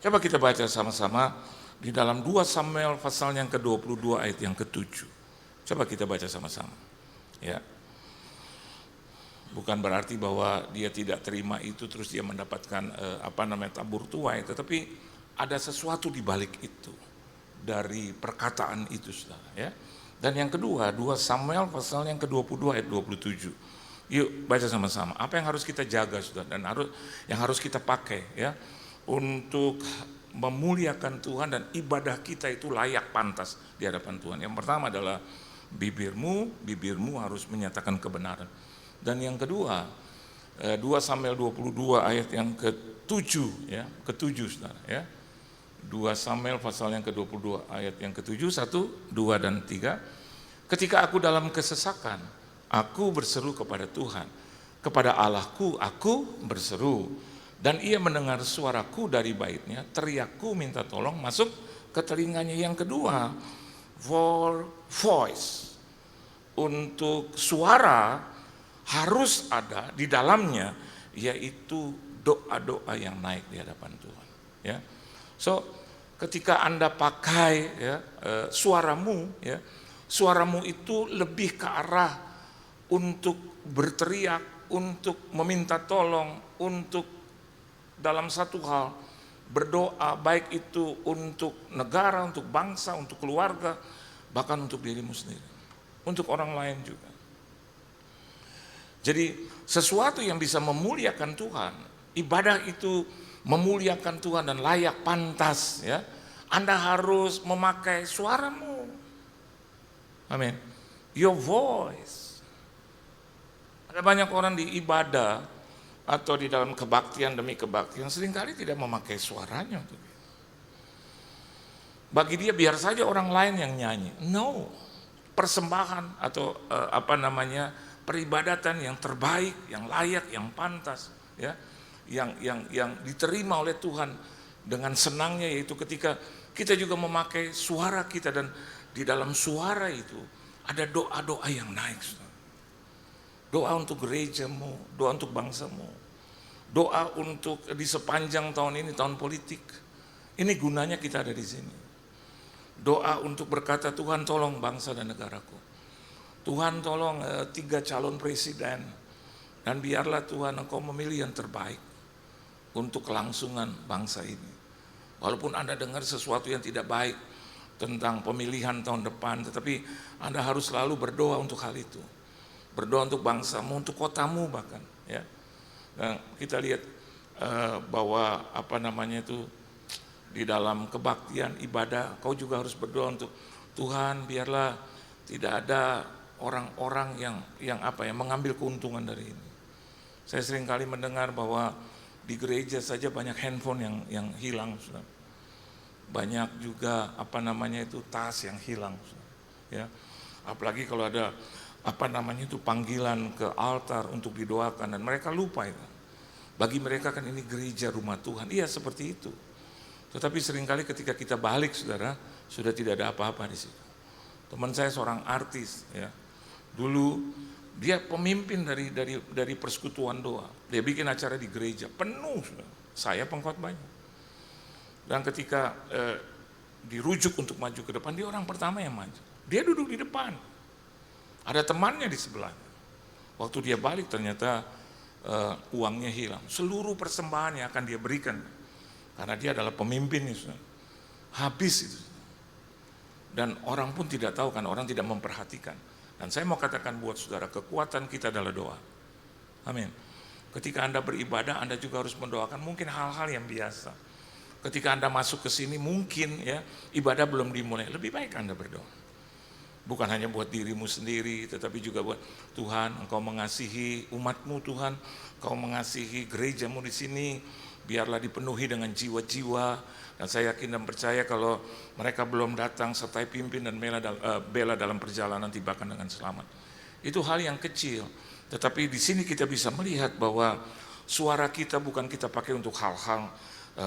S6: Coba kita baca sama-sama di dalam 2 Samuel pasal yang ke-22 ayat yang ke-7. Coba kita baca sama-sama. Ya. Bukan berarti bahwa dia tidak terima itu terus dia mendapatkan tabur tuai, tetapi ada sesuatu di balik itu dari perkataan itu, saudara ya. Dan yang kedua, 2 Samuel pasal yang ke-22 ayat 27. Yuk baca sama-sama. Apa yang harus kita jaga, saudara, dan yang harus kita pakai ya untuk memuliakan Tuhan dan ibadah kita itu layak pantas di hadapan Tuhan. Yang pertama adalah bibirmu harus menyatakan kebenaran. Dan yang kedua, 2 Samuel 22 ayat yang ke-7 ya, ke-7 saudara ya. 2 Samuel pasal yang ke-22 ayat yang ke-7, 1, 2 dan 3. Ketika aku dalam kesesakan, aku berseru kepada Tuhan, kepada Allahku aku berseru, dan ia mendengar suaraku dari baitnya, teriakku minta tolong masuk ke telinganya. Yang kedua, voice, untuk suara harus ada di dalamnya, yaitu doa-doa yang naik di hadapan Tuhan ya. So ketika Anda pakai ya, suaramu itu lebih ke arah untuk berteriak, untuk meminta tolong, untuk dalam satu hal berdoa, baik itu untuk negara, untuk bangsa, untuk keluarga, bahkan untuk dirimu sendiri, untuk orang lain juga. Jadi sesuatu yang bisa memuliakan Tuhan, ibadah itu memuliakan Tuhan dan layak, pantas, ya, Anda harus memakai suaramu. Amin. Your voice. Ada banyak orang di ibadah atau di dalam kebaktian demi kebaktian seringkali tidak memakai suaranya. Bagi dia biar saja orang lain yang nyanyi. No. Persembahan atau peribadatan yang terbaik, yang layak, yang pantas, ya, yang diterima oleh Tuhan dengan senangnya, yaitu ketika kita juga memakai suara kita, dan di dalam suara itu ada doa-doa yang naik. Doa untuk gerejamu, doa untuk bangsamu, doa untuk di sepanjang tahun ini, tahun politik. Ini gunanya kita ada di sini. Doa untuk berkata, Tuhan tolong bangsa dan negaraku. Tuhan tolong 3 calon presiden. Dan biarlah Tuhan Engkau memilih yang terbaik untuk kelangsungan bangsa ini. Walaupun Anda dengar sesuatu yang tidak baik tentang pemilihan tahun depan, tetapi Anda harus selalu berdoa untuk hal itu. Berdoa untuk bangsamu, untuk kotamu bahkan. Ya. Nah, kita lihat bahwa di dalam kebaktian ibadah, kau juga harus berdoa untuk Tuhan, biarlah tidak ada orang-orang yang mengambil keuntungan dari ini. Saya sering kali mendengar bahwa di gereja saja banyak handphone yang hilang, banyak juga tas yang hilang, ya. Apalagi kalau ada panggilan ke altar untuk didoakan, dan mereka lupa itu. Bagi mereka kan ini gereja rumah Tuhan. Iya, seperti itu. Tetapi seringkali ketika kita balik, saudara, sudah tidak ada apa-apa di situ. Teman saya seorang artis, ya, dulu dia pemimpin dari persekutuan doa. Dia bikin acara di gereja penuh, saudara. Saya pengkhotbahnya. Dan ketika dirujuk untuk maju ke depan, dia orang pertama yang maju. Dia duduk di depan. Ada temannya di sebelahnya. Waktu dia balik ternyata uangnya hilang. Seluruh persembahan yang akan dia berikan, karena dia adalah pemimpin itu, habis itu. Dan orang pun tidak tahu, kan orang tidak memperhatikan. Dan saya mau katakan buat saudara, kekuatan kita adalah doa. Amin. Ketika Anda beribadah, Anda juga harus mendoakan mungkin hal-hal yang biasa. Ketika Anda masuk ke sini, mungkin ya ibadah belum dimulai, lebih baik Anda berdoa. Bukan hanya buat dirimu sendiri, tetapi juga buat Tuhan, Engkau mengasihi umatmu Tuhan, Engkau mengasihi gerejamu di sini, biarlah dipenuhi dengan jiwa-jiwa. Dan saya yakin dan percaya kalau mereka belum datang, sertai pimpin dan bela dalam perjalanan tibakan dengan selamat. Itu hal yang kecil, tetapi di sini kita bisa melihat bahwa suara kita bukan kita pakai untuk hal-hal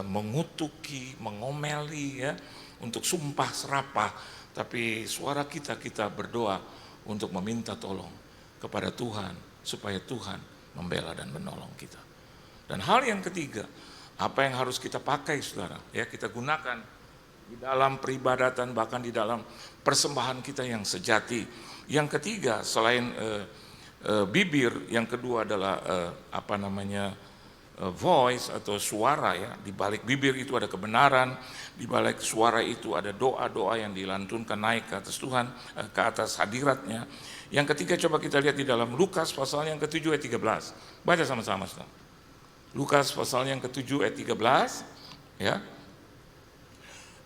S6: mengutuki, mengomeli, ya, untuk sumpah serapah, tapi suara kita berdoa untuk meminta tolong kepada Tuhan, supaya Tuhan membela dan menolong kita. Dan hal yang ketiga, apa yang harus kita pakai, saudara, ya, kita gunakan di dalam peribadatan, bahkan di dalam persembahan kita yang sejati. Yang ketiga, selain bibir, yang kedua adalah voice atau suara, ya. Di balik bibir itu ada kebenaran, di balik suara itu ada doa-doa yang dilantunkan naik ke atas Tuhan, ke atas hadiratnya. Yang ketiga, coba kita lihat di dalam Lukas pasal yang ke-7 ayat 13. Baca sama-sama, saudara. Lukas pasal yang ke-7 ayat 13, ya.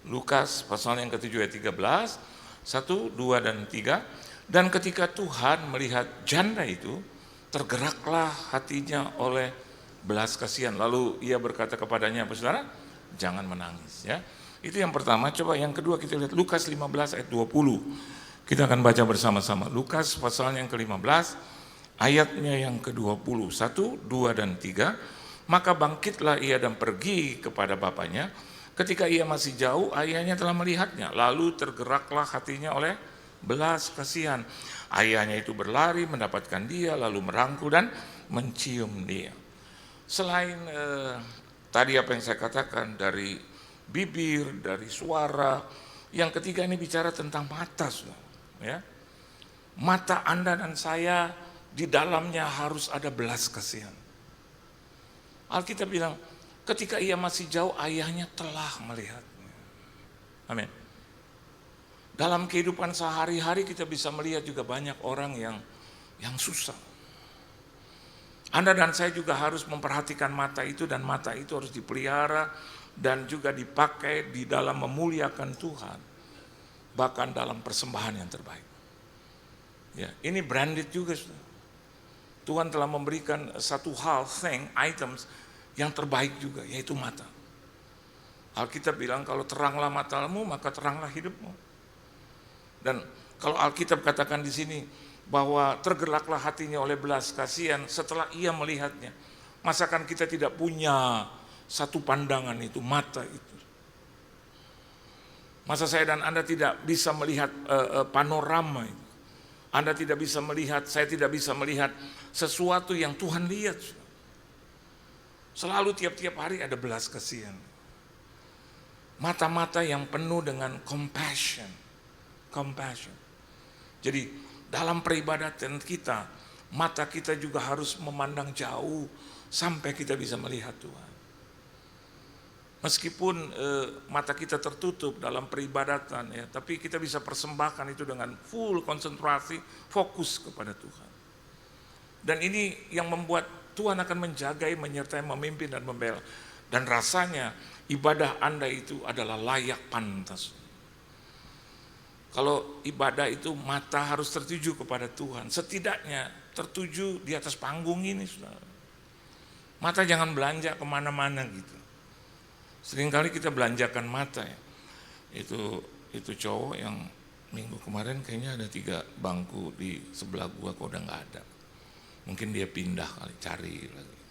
S6: Lukas pasal yang ke-7 ayat 13, 1, 2, dan 3. Dan ketika Tuhan melihat janda itu, tergeraklah hatinya oleh belas kasihan. Lalu ia berkata kepadanya, apa saudara? Jangan menangis, ya. Itu yang pertama. Coba yang kedua kita lihat Lukas 15 ayat 20. Kita akan baca bersama-sama. Lukas pasal yang ke-15 ayatnya yang ke-20. 1, 2, dan 3. Maka bangkitlah ia dan pergi kepada bapaknya. Ketika ia masih jauh, ayahnya telah melihatnya. Lalu tergeraklah hatinya oleh belas kasihan. Ayahnya itu berlari mendapatkan dia, lalu merangkul dan mencium dia. Selain tadi apa yang saya katakan dari bibir, dari suara, yang ketiga ini bicara tentang mata, ya. Mata Anda dan saya di dalamnya harus ada belas kasihan. Alkitab bilang, ketika ia masih jauh, ayahnya telah melihatnya. Amin. Dalam kehidupan sehari-hari kita bisa melihat juga banyak orang yang susah. Anda dan saya juga harus memperhatikan mata itu, dan mata itu harus dipelihara dan juga dipakai di dalam memuliakan Tuhan, bahkan dalam persembahan yang terbaik. Ya, ini branded juga, saudara. Tuhan telah memberikan satu hal, items yang terbaik juga, yaitu mata. Alkitab bilang kalau teranglah matamu maka teranglah hidupmu. Dan kalau Alkitab katakan di sini bahwa tergeraklah hatinya oleh belas kasihan setelah ia melihatnya. Masakan kita tidak punya satu pandangan itu, mata itu. Masa saya dan Anda tidak bisa melihat panorama itu. Anda tidak bisa melihat, saya tidak bisa melihat sesuatu yang Tuhan lihat. Selalu tiap-tiap hari ada belas kasihan. Mata-mata yang penuh dengan compassion. Jadi dalam peribadatan kita, mata kita juga harus memandang jauh sampai kita bisa melihat Tuhan. Meskipun mata kita tertutup dalam peribadatan, ya, tapi kita bisa persembahkan itu dengan full konsentrasi, fokus kepada Tuhan. Dan ini yang membuat Tuhan akan menjagai, menyertai, memimpin dan membela. Dan rasanya ibadah Anda itu adalah layak pantas. Kalau ibadah itu mata harus tertuju kepada Tuhan, setidaknya tertuju di atas panggung ini, saudara. Mata jangan belanja kemana-mana gitu. Seringkali kita belanjakan mata ya. Itu cowok yang minggu kemarin kayaknya ada 3 bangku di sebelah gua kok udah nggak ada. Mungkin dia pindah kali, cari lagi.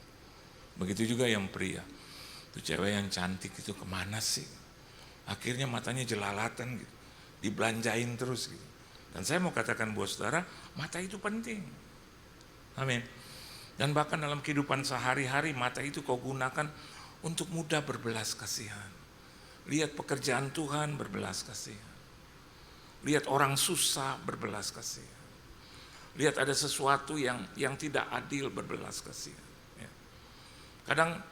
S6: Begitu juga yang pria. Itu cewek yang cantik itu kemana sih? Akhirnya matanya jelalatan gitu. Dibelanjain terus gitu. Dan saya mau katakan buat saudara, mata itu penting. Amin. Dan bahkan dalam kehidupan sehari-hari mata itu kau gunakan untuk mudah berbelas kasihan. Lihat pekerjaan Tuhan, berbelas kasihan. Lihat orang susah, berbelas kasihan. Lihat ada sesuatu yang tidak adil, berbelas kasihan. Ya. Kadang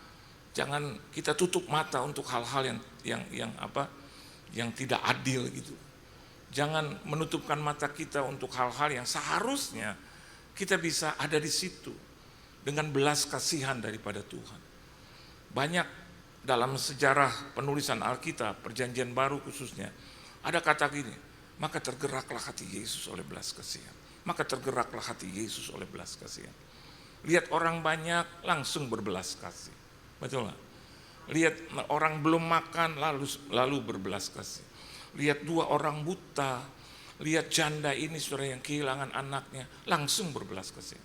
S6: jangan kita tutup mata untuk hal-hal yang tidak adil gitu. Jangan menutupkan mata kita untuk hal-hal yang seharusnya kita bisa ada di situ dengan belas kasihan daripada Tuhan. Banyak dalam sejarah penulisan Alkitab, Perjanjian Baru khususnya, ada kata gini, maka tergeraklah hati Yesus oleh belas kasihan. Maka tergeraklah hati Yesus oleh belas kasihan. Lihat orang banyak langsung berbelas kasih. Betul nggak? Lihat orang belum makan lalu berbelas kasih. Lihat 2 orang buta, lihat janda ini saudara yang kehilangan anaknya, langsung berbelas kasih.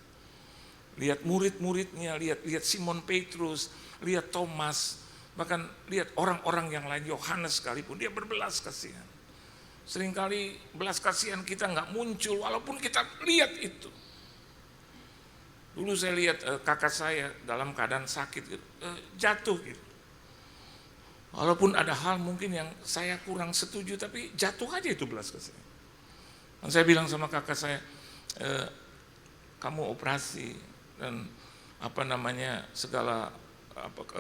S6: Lihat murid-muridnya, lihat Simon Petrus, lihat Thomas, bahkan lihat orang-orang yang lain, Yohanes sekalipun, dia berbelas kasihan. Seringkali belas kasihan kita nggak muncul walaupun kita lihat itu. Dulu saya lihat kakak saya dalam keadaan sakit, jatuh gitu. Walaupun ada hal mungkin yang saya kurang setuju, tapi jatuh aja itu belas kasihan. Dan saya bilang sama kakak saya, kamu operasi dan segala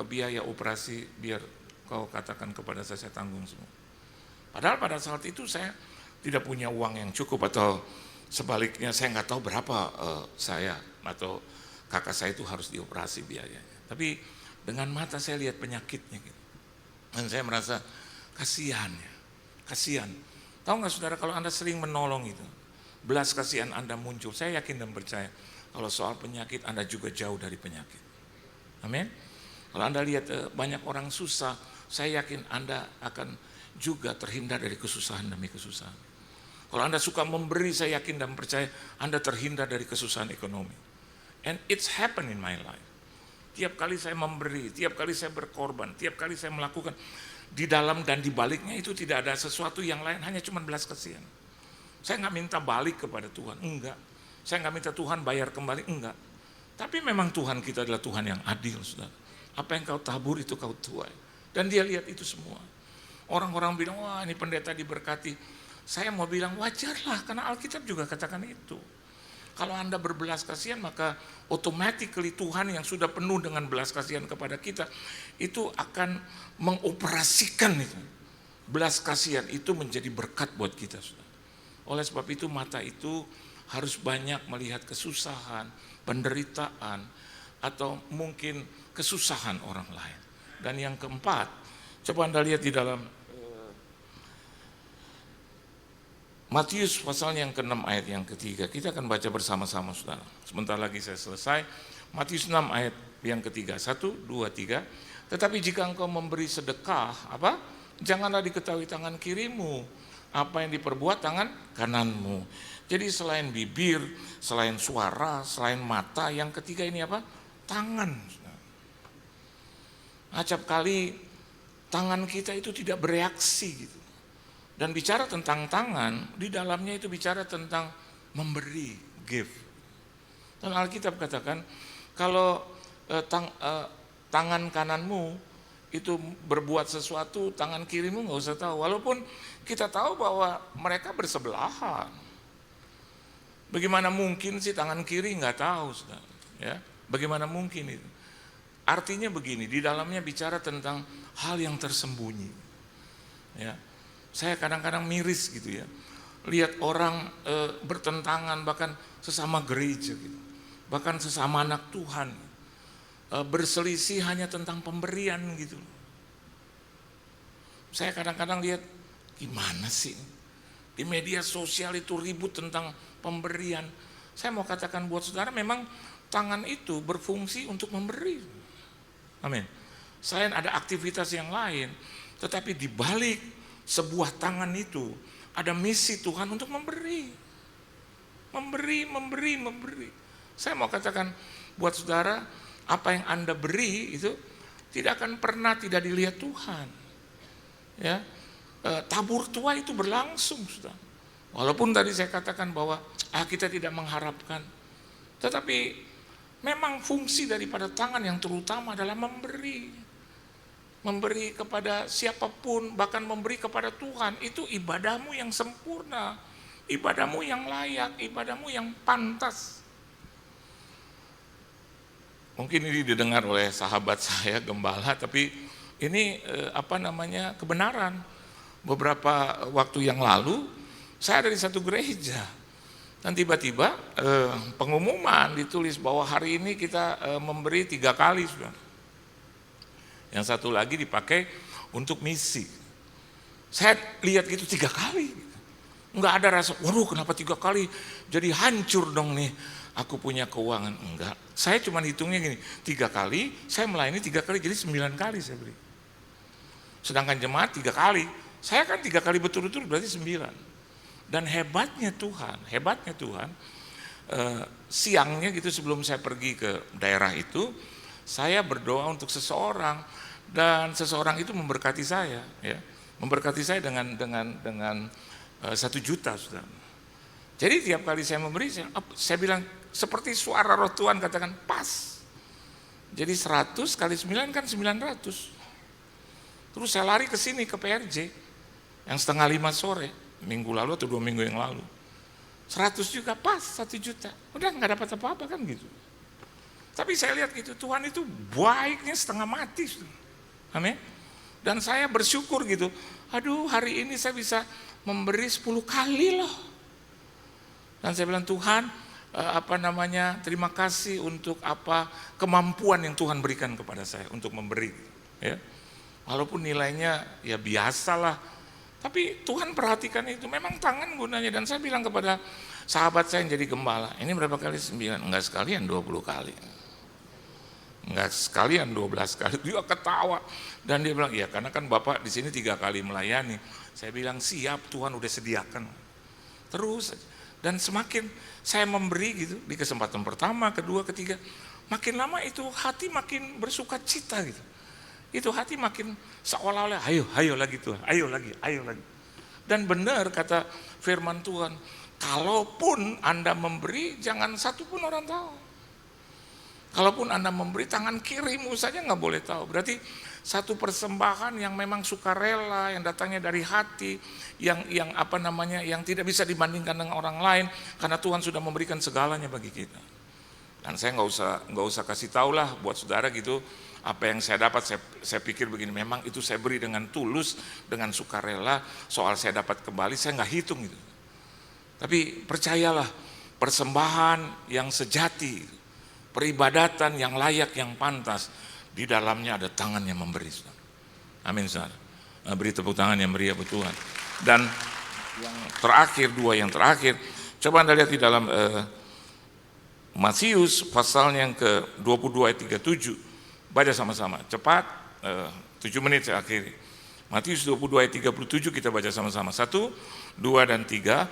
S6: biaya operasi biar kau katakan kepada saya tanggung semua. Padahal pada saat itu saya tidak punya uang yang cukup, atau sebaliknya saya nggak tahu berapa saya atau kakak saya itu harus dioperasi biayanya. Tapi dengan mata saya lihat penyakitnya gitu. Dan saya merasa kasihan. Tahu nggak saudara, kalau Anda sering menolong itu, belas kasihan Anda muncul. Saya yakin dan percaya kalau soal penyakit Anda juga jauh dari penyakit. Amin. Kalau Anda lihat banyak orang susah, saya yakin Anda akan juga terhindar dari kesusahan demi kesusahan. Kalau Anda suka memberi, saya yakin dan percaya Anda terhindar dari kesusahan ekonomi. And it's happened in my life. Tiap kali saya memberi, tiap kali saya berkorban, tiap kali saya melakukan, di dalam dan di baliknya itu tidak ada sesuatu yang lain, hanya cuma belas kasihan. Saya nggak minta balik kepada Tuhan, enggak. Saya nggak minta Tuhan bayar kembali, enggak. Tapi memang Tuhan kita adalah Tuhan yang adil, saudara. Apa yang kau tabur itu kau tuai. Dan dia lihat itu semua. Orang-orang bilang, wah ini pendeta diberkati. Saya mau bilang wajarlah, karena Alkitab juga katakan itu. Kalau Anda berbelas kasihan, maka automatically Tuhan yang sudah penuh dengan belas kasihan kepada kita, itu akan mengoperasikan itu. Belas kasihan itu menjadi berkat buat kita, saudara. Oleh sebab itu mata itu harus banyak melihat kesusahan, penderitaan, atau mungkin kesusahan orang lain. Dan yang keempat, coba Anda lihat di dalam Matius pasal yang ke-6 ayat yang ketiga. Kita akan baca bersama-sama, saudara. Sebentar lagi saya selesai. Matius 6 ayat yang ketiga. 1, 2, 3. Tetapi jika engkau memberi sedekah, apa? Janganlah diketahui tangan kirimu apa yang diperbuat tangan kananmu. Jadi selain bibir, selain suara, selain mata, yang ketiga ini apa? Tangan. Acap kali tangan kita itu tidak bereaksi gitu. Dan bicara tentang tangan, di dalamnya itu bicara tentang memberi, give. Dan Alkitab katakan, kalau tangan kananmu itu berbuat sesuatu, tangan kirimu nggak usah tahu. Walaupun kita tahu bahwa mereka bersebelahan. Bagaimana mungkin sih tangan kiri nggak tahu, saudara? Ya, bagaimana mungkin itu? Artinya begini, di dalamnya bicara tentang hal yang tersembunyi. Ya. Saya kadang-kadang miris gitu ya, lihat orang bertentangan bahkan sesama gereja gitu, bahkan sesama anak Tuhan, berselisih hanya tentang pemberian gitu. Saya kadang-kadang lihat, gimana sih di media sosial itu ribut tentang pemberian. Saya mau katakan buat saudara, memang tangan itu berfungsi untuk memberi. Amin. Selain ada aktivitas yang lain, tetapi di balik sebuah tangan itu ada misi Tuhan untuk memberi. Memberi. Saya mau katakan buat saudara, apa yang Anda beri itu tidak akan pernah tidak dilihat Tuhan. Ya, tabur tuai itu berlangsung, saudara. Walaupun tadi saya katakan bahwa kita tidak mengharapkan, tetapi memang fungsi daripada tangan yang terutama adalah memberi. Memberi kepada siapapun, bahkan memberi kepada Tuhan, itu ibadahmu yang sempurna, ibadahmu yang layak, ibadahmu yang pantas. Mungkin ini didengar oleh sahabat saya gembala, tapi ini kebenaran. Beberapa waktu yang lalu saya ada di satu gereja, dan tiba-tiba pengumuman ditulis bahwa hari ini kita memberi 3 kali, saudara. Yang satu lagi dipakai untuk misi. Saya lihat gitu 3 kali. Enggak ada rasa, waduh kenapa 3 kali, jadi hancur dong nih, aku punya keuangan. Enggak, saya cuma hitungnya gini, 3 kali, saya melayani 3 kali, jadi 9 kali saya beri. Sedangkan jemaat 3 kali, saya kan 3 kali betul-betul berarti 9. Dan hebatnya Tuhan, siangnya gitu sebelum saya pergi ke daerah itu, saya berdoa untuk seseorang, dan seseorang itu memberkati saya, ya, memberkati saya dengan 1 juta, saudara. Jadi tiap kali saya memberi, saya bilang seperti suara roh Tuhan katakan pas. Jadi 100 kali 9 kan 900. Terus saya lari ke sini ke PRJ yang 4:30 sore, minggu lalu atau 2 minggu yang lalu. 100 juga pas 1 juta. Udah nggak dapat apa-apa kan gitu. Tapi saya lihat gitu, Tuhan itu baiknya setengah mati. Amin. Dan saya bersyukur gitu, aduh hari ini saya bisa memberi 10 kali loh. Dan saya bilang, Tuhan terima kasih untuk kemampuan yang Tuhan berikan kepada saya untuk memberi. Ya. Walaupun nilainya ya biasalah, tapi Tuhan perhatikan itu, memang tangan gunanya. Dan saya bilang kepada sahabat saya yang jadi gembala, ini berapa kali 9? Enggak sekalian 20 kali. Enggak sekalian 12 kali. Dia ketawa dan dia bilang, iya karena kan Bapak di sini 3 kali melayani. Saya bilang siap, Tuhan udah sediakan. Terus, dan semakin saya memberi gitu, di kesempatan pertama, kedua, ketiga, makin lama itu hati makin bersuka cita gitu. Itu hati makin seolah-olah ayo lagi Tuhan, ayo lagi. Dan benar kata firman Tuhan, kalaupun Anda memberi jangan satu pun orang tahu. Kalaupun Anda memberi, tangan kirimu saja nggak boleh tahu. Berarti satu persembahan yang memang sukarela, yang datangnya dari hati, yang tidak bisa dibandingkan dengan orang lain, karena Tuhan sudah memberikan segalanya bagi kita. Dan saya nggak usah kasih tahu lah buat saudara gitu, apa yang saya dapat. Saya pikir begini, memang itu saya beri dengan tulus, dengan sukarela. Soal saya dapat kembali, saya nggak hitung gitu. Tapi percayalah, persembahan yang sejati peribadatan yang layak, yang pantas. Di dalamnya ada tangan yang memberi. Saudara. Amin, saudara. Beri tepuk tangan yang meriah buat Tuhan. Dan yang terakhir, dua yang terakhir, coba Anda lihat di dalam Matius pasalnya yang ke-22 ayat 37. Baca sama-sama, cepat, 7 menit saya akhiri. Matius 22 ayat 37 kita baca sama-sama. 1, 2, dan 3.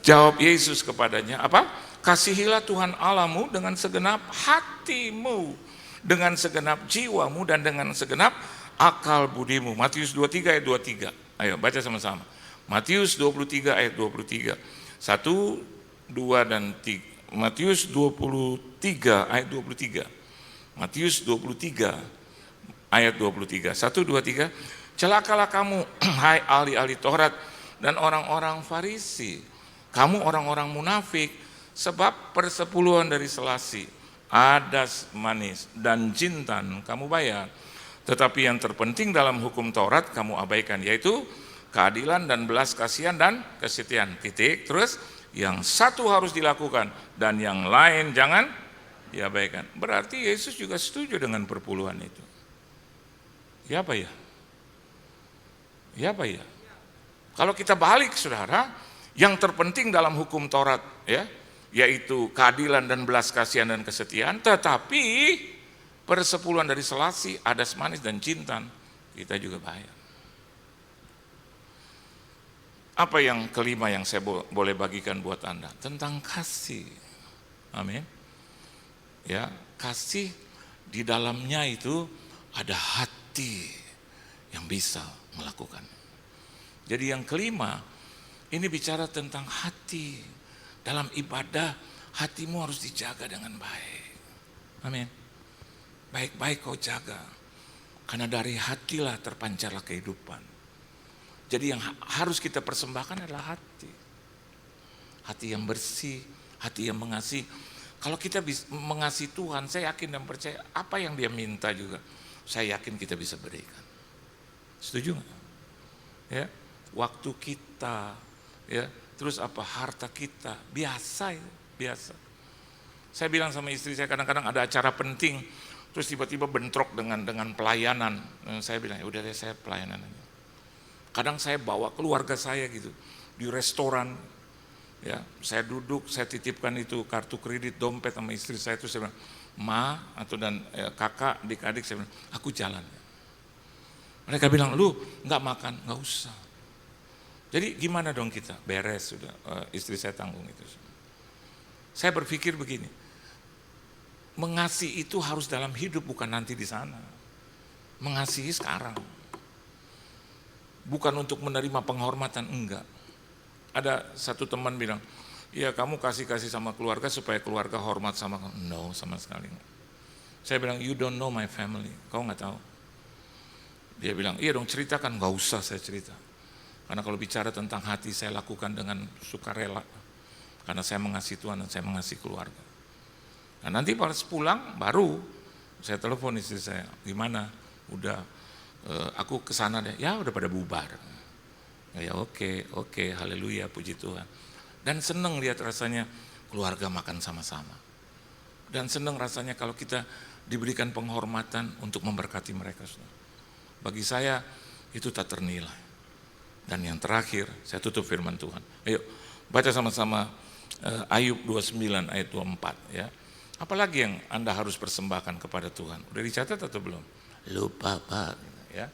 S6: Jawab Yesus kepadanya, apa? Kasihilah Tuhan Allahmu dengan segenap hatimu, dengan segenap jiwamu, dan dengan segenap akal budimu. Matius 23 ayat 23. Ayo baca sama-sama. Matius 23 ayat 23. 1, 2, dan 3. Matius 23 ayat 23. Matius 23 ayat 23. 1, 2, 3. Celakalah kamu, hai ahli-ahli Taurat dan orang-orang Farisi. Kamu orang-orang munafik, sebab persepuluhan dari selasi, adas manis, dan jintan kamu bayar. Tetapi yang terpenting dalam hukum Taurat kamu abaikan, yaitu keadilan dan belas kasihan dan kesetiaan. Titik. Terus yang satu harus dilakukan dan yang lain jangan diabaikan. Berarti Yesus juga setuju dengan perpuluhan itu. Ya apa ya? Ya apa ya? Kalau kita balik saudara, yang terpenting dalam hukum Taurat ya, yaitu keadilan dan belas kasihan dan kesetiaan, tetapi persepuluhan dari selasi, adas manis, dan jintan kita juga bayar. Apa yang kelima yang saya boleh bagikan buat Anda? Tentang kasih. Amin. Ya, kasih di dalamnya itu ada hati yang bisa melakukan. Jadi yang kelima, ini bicara tentang hati. Dalam ibadah, hatimu harus dijaga dengan baik. Amin. Baik-baik kau jaga. Karena dari hatilah terpancarlah kehidupan. Jadi yang harus kita persembahkan adalah hati. Hati yang bersih, hati yang mengasihi. Kalau kita bisa mengasihi Tuhan, saya yakin dan percaya apa yang Dia minta juga, saya yakin kita bisa berikan. Setuju nggak? Ya, waktu kita, ya, terus apa harta kita, biasa ya, biasa. Saya bilang sama istri saya kadang-kadang ada acara penting, terus tiba-tiba bentrok dengan pelayanan. Saya bilang ya udah deh saya pelayanan aja. Kadang saya bawa keluarga saya gitu di restoran, ya saya duduk, saya titipkan itu kartu kredit, dompet sama istri saya, itu saya bilang, ma atau dan kakak, adik-adik, saya bilang, aku jalan. Mereka bilang, lu nggak makan, nggak usah. Jadi gimana dong kita? Beres sudah, istri saya tanggung itu. Saya berpikir begini, mengasihi itu harus dalam hidup, bukan nanti di sana. Mengasihi sekarang. Bukan untuk menerima penghormatan, enggak. Ada satu teman bilang, ya kamu kasih-kasih sama keluarga supaya keluarga hormat sama kamu. No, sama sekali enggak. Saya bilang, you don't know my family, kau nggak tahu. Dia bilang, iya dong ceritakan, nggak usah saya cerita. Karena kalau bicara tentang hati, saya lakukan dengan sukarela. Karena saya mengasihi Tuhan dan saya mengasihi keluarga. Nah nanti pas pulang, baru saya telepon istri saya, gimana? Udah, aku kesana deh, ya udah pada bubar. Ya oke, haleluya, puji Tuhan. Dan seneng lihat rasanya keluarga makan sama-sama. Dan seneng rasanya kalau kita diberikan penghormatan untuk memberkati mereka. Bagi saya itu tak ternilai. Dan yang terakhir, saya tutup firman Tuhan. Ayo baca sama-sama Ayub 29 ayat 24 ya. Apalagi yang Anda harus persembahkan kepada Tuhan? Udah dicatat atau belum? Lupa Pak ya.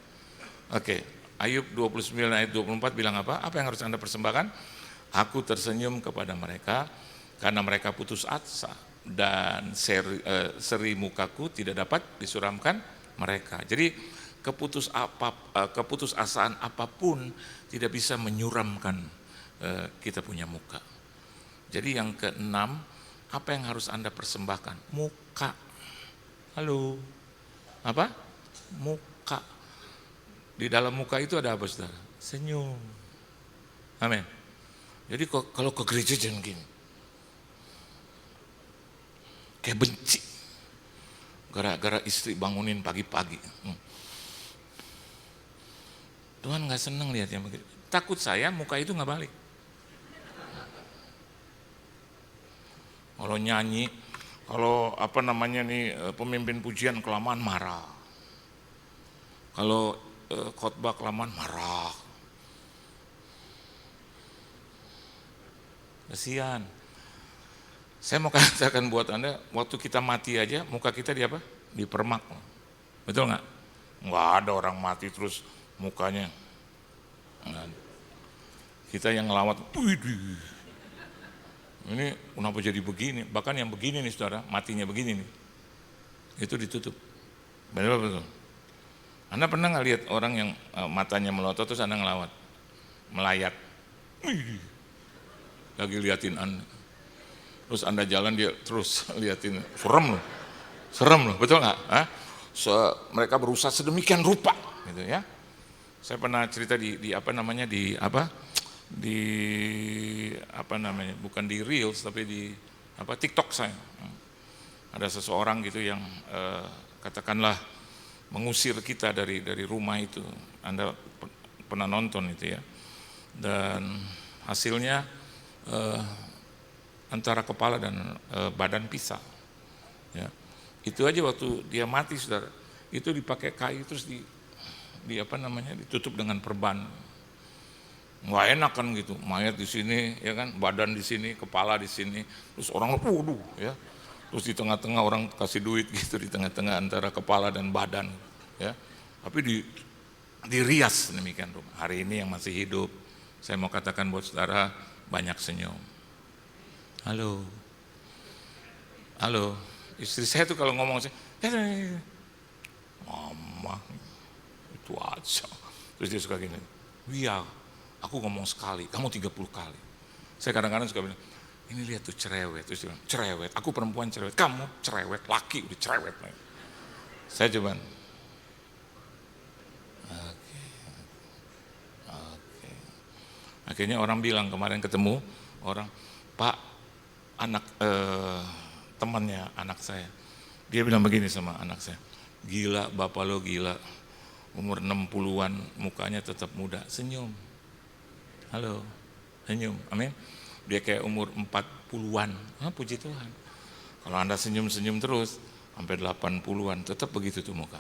S6: Oke, Ayub 29 ayat 24 bilang apa? Apa yang harus Anda persembahkan? Aku tersenyum kepada mereka karena mereka putus asa dan seri mukaku tidak dapat disuramkan mereka. Jadi keputusasaan apapun tidak bisa menyuramkan kita punya muka. Jadi yang keenam, apa yang harus Anda persembahkan? Muka. Halo. Apa? Muka. Di dalam muka itu ada apa saudara? Senyum. Amin. Jadi kalau ke gereja jangan gini. Kayak benci. Gara-gara istri bangunin pagi-pagi. Tuhan gak seneng lihat yang begitu. Takut saya muka itu gak balik. Kalau nyanyi, Kalau apa namanya nih pemimpin pujian kelamaan marah. Kalau khotbah kelamaan marah. Kasihan. Saya mau katakan buat Anda, waktu kita mati aja muka kita di apa? Dipermak. Betul nggak? Nggak ada orang mati terus mukanya. Nggak ada. Kita yang ngelawat, widih. Ini kenapa jadi begini? Bahkan yang begini nih saudara, matinya begini nih. Itu ditutup. Betul. Anda pernah nggak lihat orang yang matanya melotot terus Anda ngelawat? Melayat. Widih. Lagi liatin Anda. Terus Anda jalan dia terus liatin. Serem loh, betul nggak? Mereka berusaha sedemikian rupa, gitu ya. Saya pernah cerita di apa namanya bukan di Reels tapi di TikTok saya. Ada seseorang gitu yang katakanlah mengusir kita dari rumah itu. Anda pernah nonton itu ya. Dan hasilnya antara kepala dan badan pisah. Ya. Itu aja waktu dia mati saudara, itu dipakai kayu terus ditutup dengan perban. Nggak enak kan gitu, mayat di sini ya kan, badan di sini, kepala di sini, terus orang waduh ya. Terus di tengah-tengah orang kasih duit gitu di tengah-tengah antara kepala dan badan ya. Tapi dirias demikian rumah. Hari ini yang masih hidup, saya mau katakan buat saudara banyak senyum. Halo. Istri saya tuh kalau ngomong saya, mama itu aja. Terus dia suka gini, iya aku ngomong sekali, kamu 30 kali. Saya kadang-kadang suka bilang, ini lihat tuh cerewet. Terus dia bilang, cerewet, aku perempuan cerewet, kamu cerewet, laki udah cerewet. Saya coba, oke. Akhirnya orang bilang kemarin ketemu orang, Pak, anak temannya anak saya, dia bilang begini sama anak saya, gila bapak lo gila, umur 60-an mukanya tetap muda, senyum, halo, senyum, amin. Dia kayak umur 40-an, puji Tuhan. Kalau Anda senyum-senyum terus sampai 80-an tetap begitu tuh muka.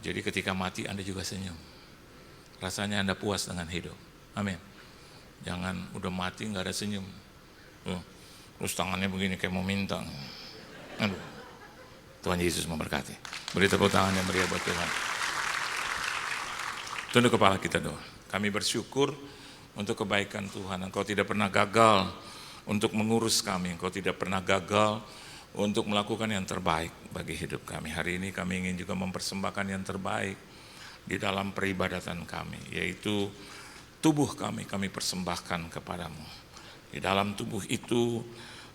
S6: Jadi ketika mati Anda juga senyum, rasanya Anda puas dengan hidup, amin. Jangan udah mati nggak ada senyum. Terus tangannya begini kayak mau minta. Aduh. Tuhan Yesus memberkati. Beri tepuk tangan yang meriah buat Tuhan. Tunduk kepala kita doa. Kami bersyukur untuk kebaikan Tuhan. Engkau tidak pernah gagal untuk mengurus kami. Engkau tidak pernah gagal untuk melakukan yang terbaik bagi hidup kami. Hari ini kami ingin juga mempersembahkan yang terbaik di dalam peribadatan kami, yaitu tubuh kami persembahkan kepadamu. Di dalam tubuh itu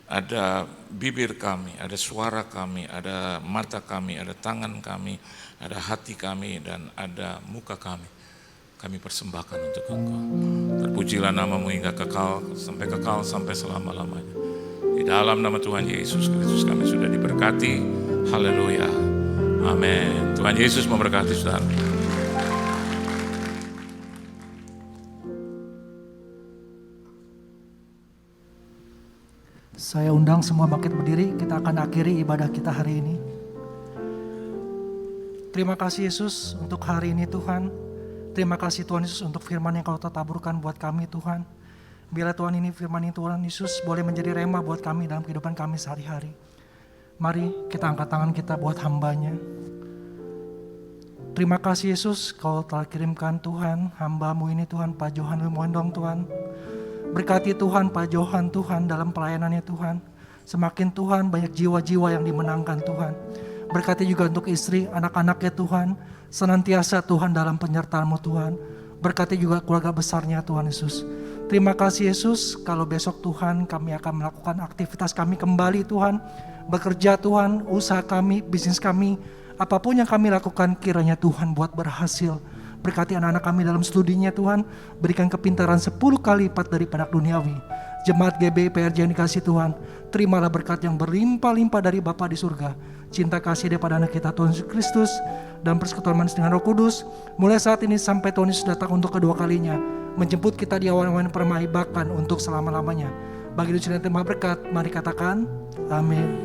S6: ada bibir kami, ada suara kami, ada mata kami, ada tangan kami, ada hati kami, dan ada muka kami. Kami persembahkan untuk Engkau. Terpujilah namamu hingga kekal sampai selama-lamanya. Di dalam nama Tuhan Yesus Kristus kami sudah diberkati. Haleluya. Amin. Tuhan Yesus memberkati saudara.
S7: Saya undang semua bangkit berdiri, kita akan akhiri ibadah kita hari ini. Terima kasih Yesus untuk hari ini Tuhan. Terima kasih Tuhan Yesus untuk firman yang Kau taburkan buat kami Tuhan. Biarlah Tuhan ini firman ini Tuhan Yesus boleh menjadi rema buat kami dalam kehidupan kami sehari-hari. Mari kita angkat tangan kita buat hamba-Nya. Terima kasih Yesus Kau telah kirimkan Tuhan hamba-Mu ini Tuhan, Pak Johan Lumondong Tuhan. Berkati Tuhan Pak Johan Tuhan dalam pelayanannya Tuhan. Semakin Tuhan banyak jiwa-jiwa yang dimenangkan Tuhan. Berkati juga untuk istri, anak-anaknya Tuhan. Senantiasa Tuhan dalam penyertaan-Mu Tuhan. Berkati juga keluarga besarnya Tuhan Yesus. Terima kasih Yesus, kalau besok Tuhan kami akan melakukan aktivitas kami kembali Tuhan. Bekerja Tuhan, usaha kami, bisnis kami. Apapun yang kami lakukan kiranya Tuhan buat berhasil. Berkati anak-anak kami dalam studinya Tuhan. Berikan kepintaran 10 kali lipat dari anak duniawi. Jemaat GBI PRJ yang dikasih Tuhan, terimalah berkat yang berlimpah-limpah dari Bapa di surga. Cinta kasih daripada anak kita Tuhan Yesus Kristus dan persekutuan manis dengan Roh Kudus. Mulai saat ini sampai Tuhan Yesus datang untuk kedua kalinya. Menjemput kita di awan-awan permaibakan untuk selama-lamanya. Bagi dunia terima berkat, mari katakan amin.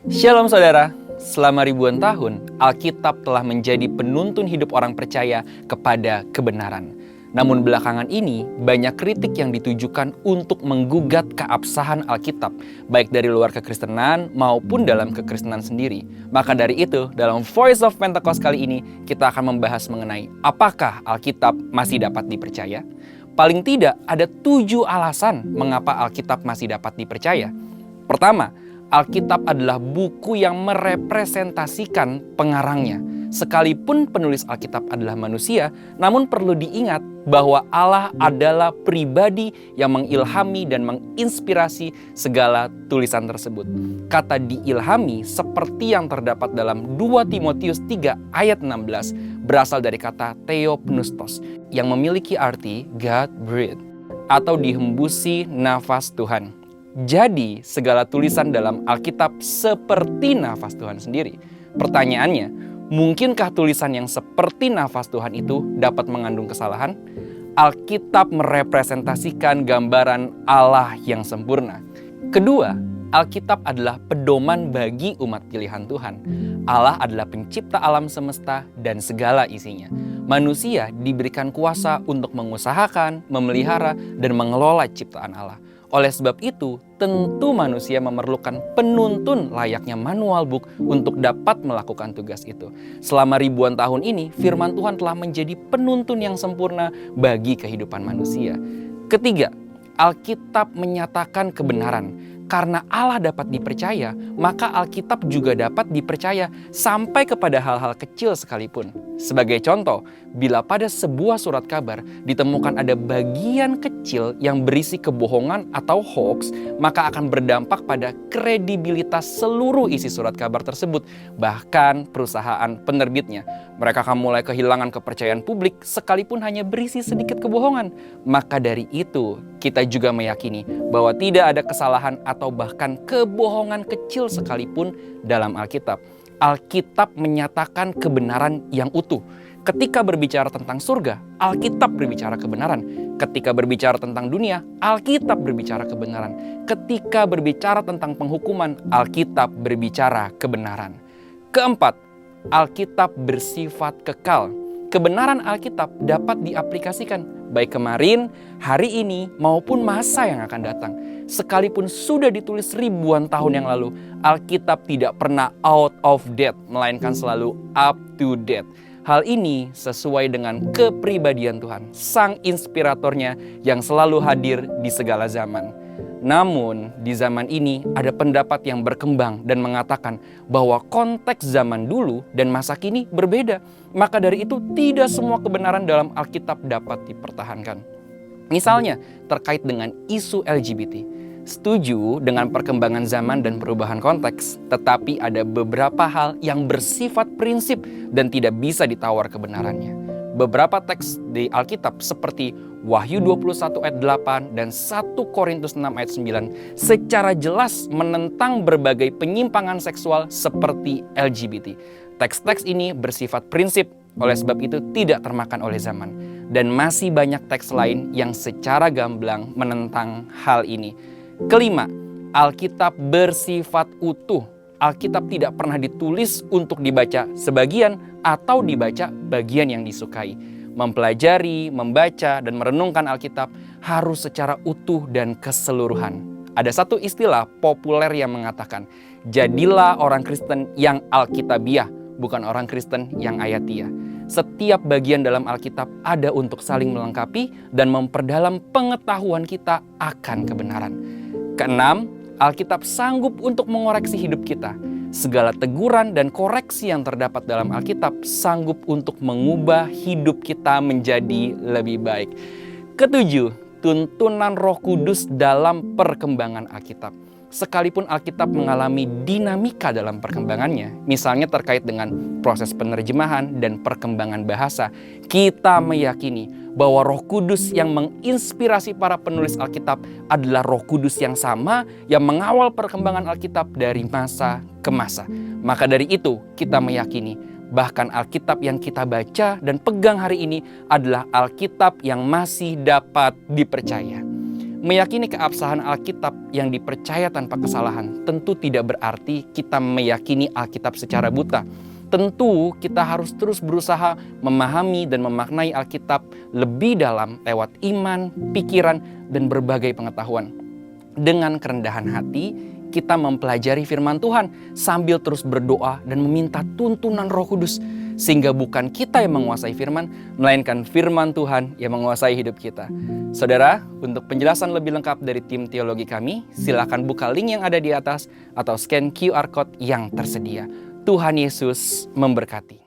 S8: Shalom saudara, selama ribuan tahun Alkitab telah menjadi penuntun hidup orang percaya kepada kebenaran. Namun belakangan ini banyak kritik yang ditujukan untuk menggugat keabsahan Alkitab, baik dari luar kekristenan maupun dalam kekristenan sendiri. Maka dari itu, dalam Voice of Pentecost kali ini kita akan membahas mengenai apakah Alkitab masih dapat dipercaya? Paling tidak ada 7 alasan mengapa Alkitab masih dapat dipercaya. Pertama, Alkitab adalah buku yang merepresentasikan pengarangnya. Sekalipun penulis Alkitab adalah manusia, namun perlu diingat bahwa Allah adalah pribadi yang mengilhami dan menginspirasi segala tulisan tersebut. Kata diilhami seperti yang terdapat dalam 2 Timotius 3 ayat 16 berasal dari kata theopneustos yang memiliki arti God breathed atau dihembusi nafas Tuhan. Jadi segala tulisan dalam Alkitab seperti nafas Tuhan sendiri. Pertanyaannya, mungkinkah tulisan yang seperti nafas Tuhan itu dapat mengandung kesalahan? Alkitab merepresentasikan gambaran Allah yang sempurna. Kedua, Alkitab adalah pedoman bagi umat pilihan Tuhan. Allah adalah pencipta alam semesta dan segala isinya. Manusia diberikan kuasa untuk mengusahakan, memelihara, dan mengelola ciptaan Allah. Oleh sebab itu, tentu manusia memerlukan penuntun layaknya manual book untuk dapat melakukan tugas itu. Selama ribuan tahun ini, firman Tuhan telah menjadi penuntun yang sempurna bagi kehidupan manusia. Ketiga, Alkitab menyatakan kebenaran. Karena Allah dapat dipercaya, maka Alkitab juga dapat dipercaya sampai kepada hal-hal kecil sekalipun. Sebagai contoh, bila pada sebuah surat kabar ditemukan ada bagian kecil yang berisi kebohongan atau hoax, maka akan berdampak pada kredibilitas seluruh isi surat kabar tersebut, bahkan perusahaan penerbitnya. Mereka akan mulai kehilangan kepercayaan publik sekalipun hanya berisi sedikit kebohongan. Maka dari itu, kita juga meyakini bahwa tidak ada kesalahan atau bahkan kebohongan kecil sekalipun dalam Alkitab. Alkitab menyatakan kebenaran yang utuh. Ketika berbicara tentang surga, Alkitab berbicara kebenaran. Ketika berbicara tentang dunia, Alkitab berbicara kebenaran. Ketika berbicara tentang penghukuman, Alkitab berbicara kebenaran. Keempat, Alkitab bersifat kekal. Kebenaran Alkitab dapat diaplikasikan baik kemarin, hari ini, maupun masa yang akan datang. Sekalipun sudah ditulis ribuan tahun yang lalu, Alkitab tidak pernah out of date, melainkan selalu up to date. Hal ini sesuai dengan kepribadian Tuhan, Sang Inspiratornya yang selalu hadir di segala zaman. Namun, di zaman ini ada pendapat yang berkembang dan mengatakan bahwa konteks zaman dulu dan masa kini berbeda. Maka dari itu, tidak semua kebenaran dalam Alkitab dapat dipertahankan. Misalnya, terkait dengan isu LGBT. Setuju dengan perkembangan zaman dan perubahan konteks, tetapi ada beberapa hal yang bersifat prinsip dan tidak bisa ditawar kebenarannya. Beberapa teks di Alkitab seperti Wahyu 21 ayat 8 dan 1 Korintus 6 ayat 9 secara jelas menentang berbagai penyimpangan seksual seperti LGBT. Teks-teks ini bersifat prinsip, oleh sebab itu tidak termakan oleh zaman. Dan masih banyak teks lain yang secara gamblang menentang hal ini. Kelima, Alkitab bersifat utuh. Alkitab tidak pernah ditulis untuk dibaca sebagian atau dibaca bagian yang disukai. Mempelajari, membaca, dan merenungkan Alkitab harus secara utuh dan keseluruhan. Ada satu istilah populer yang mengatakan, jadilah orang Kristen yang Alkitabiah, bukan orang Kristen yang ayatiah. Setiap bagian dalam Alkitab ada untuk saling melengkapi dan memperdalam pengetahuan kita akan kebenaran. Keenam, Alkitab sanggup untuk mengoreksi hidup kita. Segala teguran dan koreksi yang terdapat dalam Alkitab sanggup untuk mengubah hidup kita menjadi lebih baik. Ketujuh, tuntunan Roh Kudus dalam perkembangan Alkitab. Sekalipun Alkitab mengalami dinamika dalam perkembangannya, misalnya terkait dengan proses penerjemahan dan perkembangan bahasa, kita meyakini bahwa Roh Kudus yang menginspirasi para penulis Alkitab adalah Roh Kudus yang sama yang mengawal perkembangan Alkitab dari masa ke masa. Maka dari itu kita meyakini bahkan Alkitab yang kita baca dan pegang hari ini adalah Alkitab yang masih dapat dipercaya. Meyakini keabsahan Alkitab yang dipercaya tanpa kesalahan tentu tidak berarti kita meyakini Alkitab secara buta. Tentu kita harus terus berusaha memahami dan memaknai Alkitab lebih dalam lewat iman, pikiran, dan berbagai pengetahuan. Dengan kerendahan hati, kita mempelajari firman Tuhan sambil terus berdoa dan meminta tuntunan Roh Kudus. Sehingga bukan kita yang menguasai firman, melainkan firman Tuhan yang menguasai hidup kita. Saudara, untuk penjelasan lebih lengkap dari tim teologi kami, silakan buka link yang ada di atas atau scan QR Code yang tersedia. Tuhan Yesus memberkati.